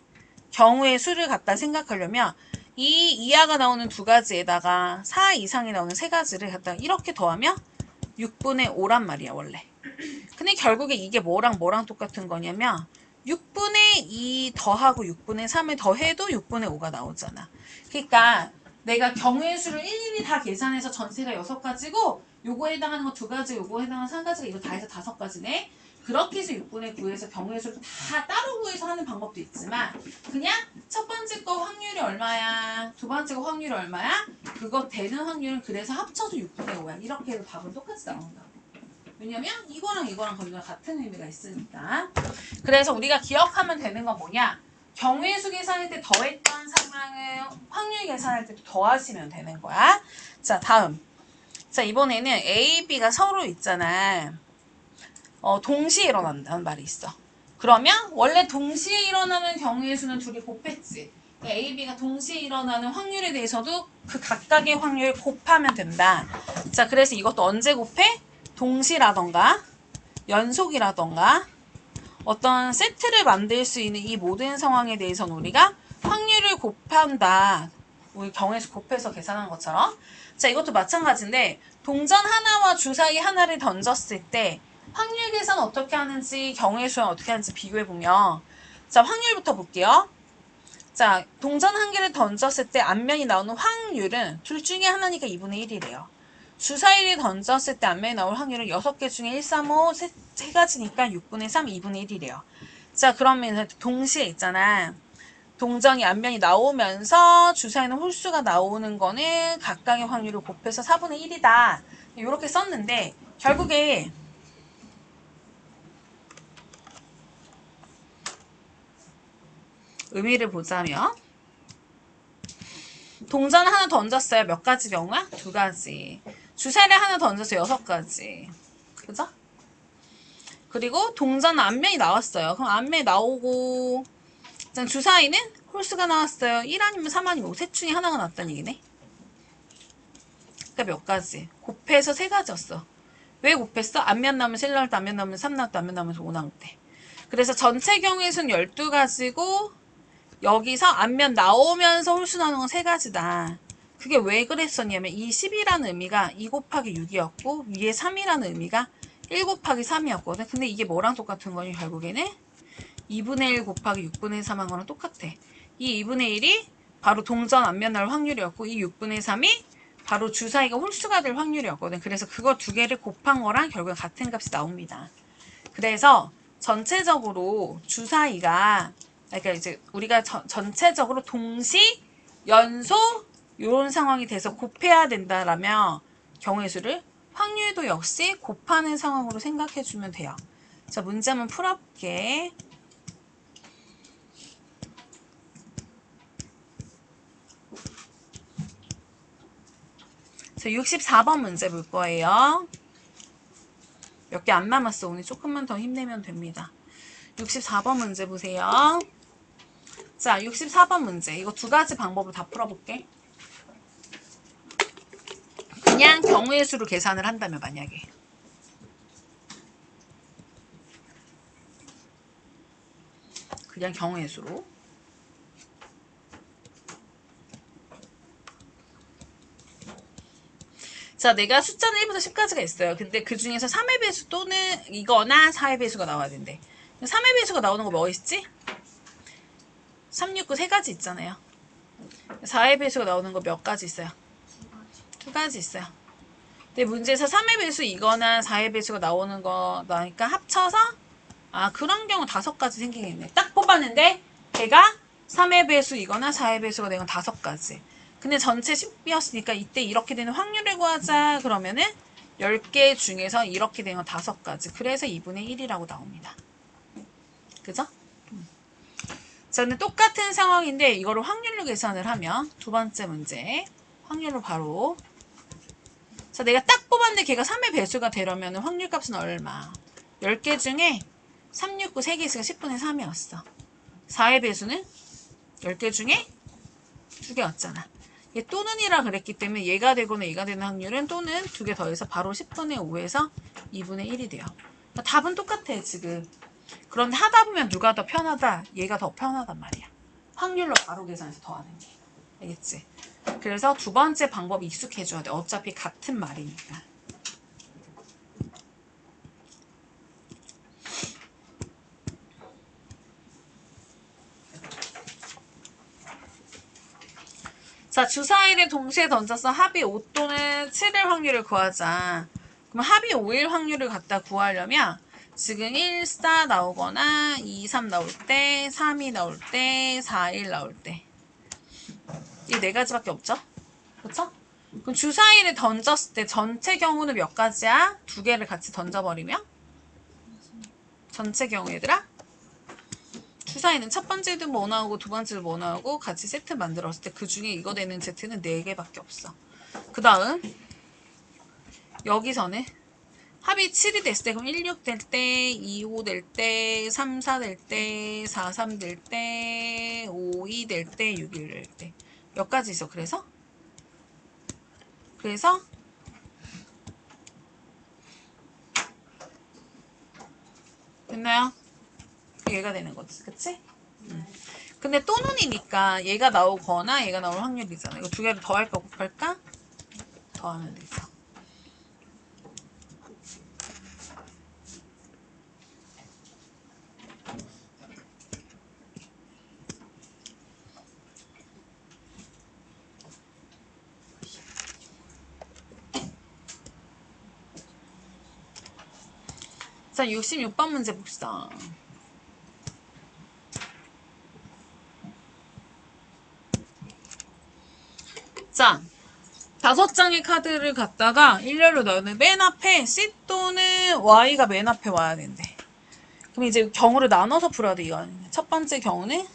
경우의 수를 갖다 생각하려면 이 이하가 나오는 두 가지에다가 4 이상이 나오는 세 가지를 갖다가 이렇게 더하면 6분의 5란 말이야 원래. 근데 결국에 이게 뭐랑 뭐랑 똑같은 거냐면 6분의 2 더하고 6분의 3을 더해도 6분의 5가 나오잖아. 그러니까 내가 경우의 수를 일일이 다 계산해서 전체가 6가지고 요거에 해당하는 거 2가지, 요거에 해당하는 3가지가 이거 다 해서 5가지네. 그렇게 해서 6분의 9에서 경우의 수를 다 따로 구해서 하는 방법도 있지만 그냥 첫 번째 거 확률이 얼마야? 두 번째 거 확률이 얼마야? 그거 되는 확률은 그래서 합쳐서 6분의 5야. 이렇게 해도 답은 똑같이 나온다. 왜냐면 이거랑 이거랑 거기가 같은 의미가 있으니까. 그래서 우리가 기억하면 되는 건 뭐냐? 경우의 수 계산할 때 더했던 상황을 확률 계산할 때도 더하시면 되는 거야. 자, 다음. 자, 이번에는 A, B가 서로 있잖아. 동시에 일어난다는 말이 있어. 그러면 원래 동시에 일어나는 경우의 수는 둘이 곱했지. A, B가 동시에 일어나는 확률에 대해서도 그 각각의 확률 곱하면 된다. 자, 그래서 이것도 언제 곱해? 동시라던가 연속이라던가 어떤 세트를 만들 수 있는 이 모든 상황에 대해서는 우리가 확률을 곱한다. 우리 경우의 수 곱해서 계산한 것처럼. 자, 이것도 마찬가지인데 동전 하나와 주사위 하나를 던졌을 때 확률 계산 어떻게 하는지 경우의 수는 어떻게 하는지 비교해보면 자, 확률부터 볼게요. 자, 동전 한 개를 던졌을 때 앞면이 나오는 확률은 둘 중에 하나니까 2분의 1이래요. 주사위를 던졌을 때 앞면에 나올 확률은 6개 중에 1, 3, 5, 세 가지니까 6분의 3, 2분의 1이래요. 자, 그러면 동시에 있잖아. 동전이 앞면이 나오면서 주사위는 홀수가 나오는 거는 각각의 확률을 곱해서 4분의 1이다. 이렇게 썼는데 결국에 의미를 보자면 동전 하나 던졌어요. 몇 가지 경우야? 2가지. 주사위를 하나 던져서 6가지. 그죠? 그리고 동전 앞면이 나왔어요. 그럼 앞면이 나오고 주사위는 홀수가 나왔어요. 1 아니면 3 아니면 5. 셋 중에 하나가 나왔다는 얘기네. 그러니까 몇 가지? 곱해서 3가지였어. 왜 곱했어? 앞면 나오면 1 나올 때, 앞면 나오면 3 나올 때, 앞면 나오면 5 나올 때. 그래서 전체 경우의 수는 12가지고 여기서 앞면 나오면서 홀수 나오는 건 3가지다. 그게 왜 그랬었냐면 이 10이라는 의미가 2 곱하기 6이었고 위에 3이라는 의미가 1 곱하기 3이었거든. 근데 이게 뭐랑 똑같은 거니 결국에는 2분의 1 곱하기 6분의 3한 거랑 똑같아. 이 2분의 1이 바로 동전 앞면 나올 확률이었고 이 6분의 3이 바로 주사위가 홀수가 될 확률이었거든. 그래서 그거 두 개를 곱한 거랑 결국엔 같은 값이 나옵니다. 그래서 전체적으로 주사위가 그러니까 이제 우리가 전체적으로 동시, 연속 이런 상황이 돼서 곱해야 된다라면 경우의 수를 확률도 역시 곱하는 상황으로 생각해 주면 돼요. 자, 문제 한번 풀어볼게. 자, 64번 문제 볼 거예요. 몇 개 안 남았어. 오늘 조금만 더 힘내면 됩니다. 64번 문제 보세요. 자, 64번 문제. 이거 2가지 방법으로 다 풀어볼게. 그냥 경우의 수로 계산을 한다면 만약에. 그냥 경우의 수로. 자, 내가 숫자는 1부터 10까지가 있어요. 근데 그 중에서 3의 배수 또는 이거나 4의 배수가 나와야 된대. 3의 배수가 나오는 거 뭐 있지? 3, 6, 9 3가지 있잖아요. 4의 배수가 나오는 거 몇 가지 있어요? 2가지 있어요. 근데 문제에서 3의 배수 이거나 4의 배수가 나오는 거 나니까 합쳐서 그런 경우 5가지 생기겠네. 딱 뽑았는데 걔가 3의 배수 이거나 4의 배수가 되는 건 5가지. 근데 전체 10이었으니까 이때 이렇게 되는 확률을 구하자. 그러면은 10개 중에서 이렇게 되는 건 5가지. 그래서 2분의 1이라고 나옵니다. 그죠? 자, 근데 똑같은 상황인데 이거를 확률로 계산을 하면 두 번째 문제 확률로 바로 자, 내가 딱 뽑았는데 걔가 3의 배수가 되려면 확률값은 얼마? 10개 중에 3, 6, 9 3개 있으니까 10분의 3이었어. 4의 배수는 10개 중에 2개였잖아. 얘 또는이라 그랬기 때문에 얘가 되거나 얘가 되는 확률은 또는 2개 더해서 바로 10분의 5에서 2분의 1이 돼요. 그러니까 답은 똑같아 지금. 그런데 하다 보면 누가 더 편하다? 얘가 더 편하단 말이야. 확률로 바로 계산해서 더하는 게. 알겠지? 그래서 두 번째 방법 익숙해줘야 돼. 어차피 같은 말이니까. 자, 주사위를 동시에 던져서 합이 5 또는 7일 확률을 구하자. 그럼 합이 5일 확률을 갖다 구하려면 지금 1, 4 나오거나 2, 3 나올 때, 3이 나올 때, 4, 1 나올 때. 이 네 가지밖에 없죠? 그쵸? 그럼 주사위를 던졌을 때 전체 경우는 몇 가지야? 두 개를 같이 던져버리면? 전체 경우 얘들아? 주사위는 첫 번째도 뭐 나오고 두 번째도 뭐 나오고 같이 세트 만들었을 때 그 중에 이거 되는 Z는 4개밖에 없어. 그 다음 여기서는 합이 7이 됐을 때 그럼 1, 6 될 때, 2, 5 될 때, 3, 4 될 때, 4, 3 될 때, 5, 2 될 때, 6, 1 될 때. 몇 가지 있어. 그래서 됐나요? 얘가 되는 거지. 그치? 근데 또는이니까 얘가 나오거나 얘가 나올 확률이잖아. 이거 두 개를 더할까 곱할까? 더하면 되죠. 자, 66번 문제 봅시다. 자, 5장의 카드를 갖다가 일렬로 넣는 맨 앞에 C 또는 Y가 맨 앞에 와야 된대. 그럼 이제 경우를 나눠서 풀어야 돼, 이거. 첫 번째 경우는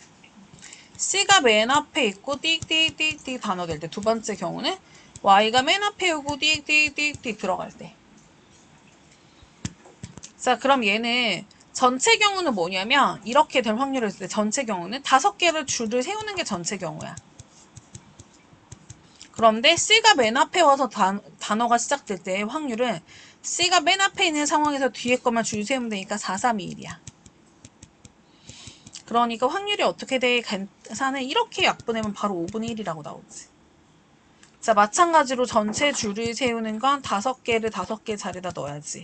C가 맨 앞에 있고 띡띡띡띡 단어 될 때. 두 번째 경우는 Y가 맨 앞에 오고 띡띡띡띡 들어갈 때. 자, 그럼 얘는 전체 경우는 뭐냐면 이렇게 될 확률을 있을 때 전체 경우는 5개를 줄을 세우는 게 전체 경우야. 그런데 C가 맨 앞에 와서 단어가 시작될 때의 확률은 C가 맨 앞에 있는 상황에서 뒤에 것만 줄 세우면 되니까 4, 3, 2, 1이야. 그러니까 확률이 어떻게 돼? 계산을 이렇게 약분하면 바로 5분의 1이라고 나오지. 자, 마찬가지로 전체 줄을 세우는 건 5개를 5개 자리에다 넣어야지.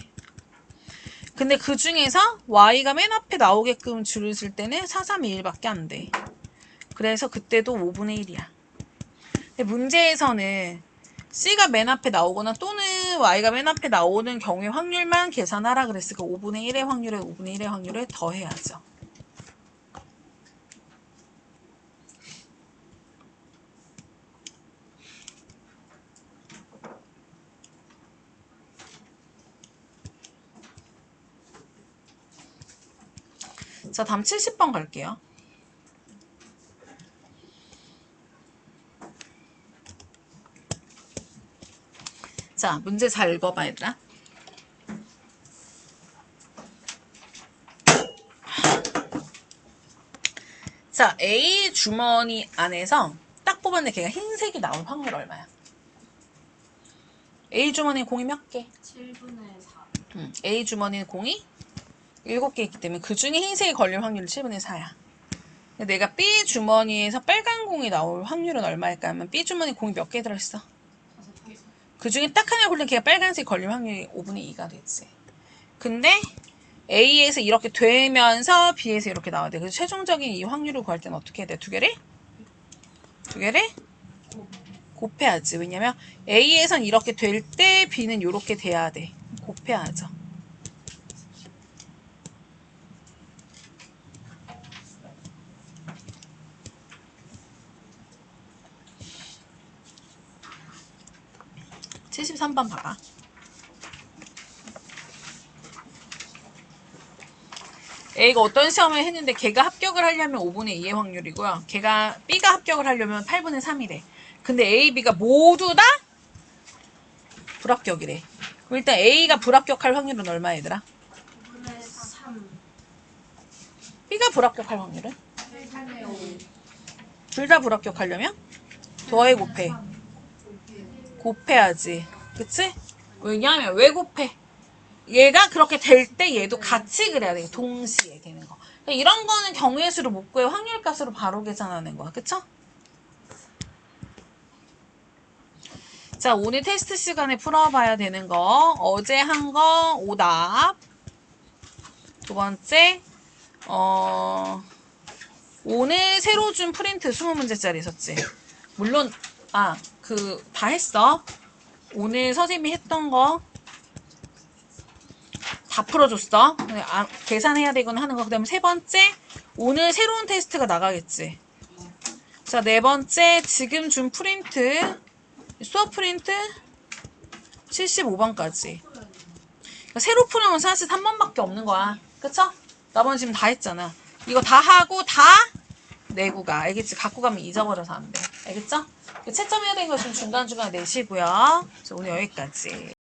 근데 그 중에서 Y가 맨 앞에 나오게끔 줄을 쓸 때는 4, 3, 2, 1밖에 안 돼. 그래서 그때도 5분의 1이야. 근데 문제에서는 C가 맨 앞에 나오거나 또는 Y가 맨 앞에 나오는 경우의 확률만 계산하라 그랬으니까 5분의 1의 확률에 5분의 1의 확률을 더해야죠. 자, 다음 70번 갈게요. 자, 문제 잘 읽어봐, 얘들아. 자, A 주머니 안에서 딱 뽑았는데 걔가 흰색이 나올 확률 얼마야? A 주머니에 공이 몇 개? 7분의 4. A 주머니는 공이 7개 있기 때문에 그 중에 흰색이 걸릴 확률은 7분의 4야. 내가 B 주머니에서 빨간 공이 나올 확률은 얼마일까 하면 B 주머니 공이 몇 개 들어있어? 5개. 그 중에 딱 하나 걸린 걔가 빨간색 걸릴 확률이 5분의 2가 되지. 근데 A에서 이렇게 되면서 B에서 이렇게 나와야 돼. 그래서 최종적인 이 확률을 구할 때는 어떻게 해야 돼? 두 개를 곱해야지. 왜냐면 A에선 이렇게 될 때 B는 이렇게 돼야 돼. 곱해야죠. (73번) 봐봐. A가 어떤 시험을 했는데 걔가 합격을 하려면 5분의 2의 확률이고요. 걔가 B가 합격을 하려면 8분의 3이래. 근데 A, B가 모두 다 불합격이래. 그럼 일단 A가 불합격할 확률은 얼마 얘들아? 9분의 3. B가 불합격할 확률은? 8분의 5. 둘 다 불합격하려면? 더해 곱해. 곱해야지. 그치? 왜냐하면 왜 곱해? 얘가 그렇게 될 때 얘도 같이 그래야 돼. 동시에 되는 거. 그러니까 이런 거는 경우의 수를 못 구해 확률값으로 바로 계산하는 거야. 그쵸? 자, 오늘 테스트 시간에 풀어봐야 되는 거. 어제 한 거 오답. 두 번째, 오늘 새로 준 프린트 20문제짜리 있었지. 물론, 다 했어. 오늘 선생님이 했던 거 다 풀어줬어. 계산해야 되거나 하는 거. 그 다음에 세 번째, 오늘 새로운 테스트가 나가겠지. 자, 네 번째, 지금 준 프린트, 수업 프린트 75번까지. 그러니까 새로 푸는 건 사실 3번밖에 없는 거야. 그쵸? 나머지 지금 다 했잖아. 이거 다 하고 다 내고 가. 알겠지? 갖고 가면 잊어버려서 안 돼. 알겠죠? 채점해야 되는 거 지금 중간중간 내시고요. 자, 오늘 여기까지.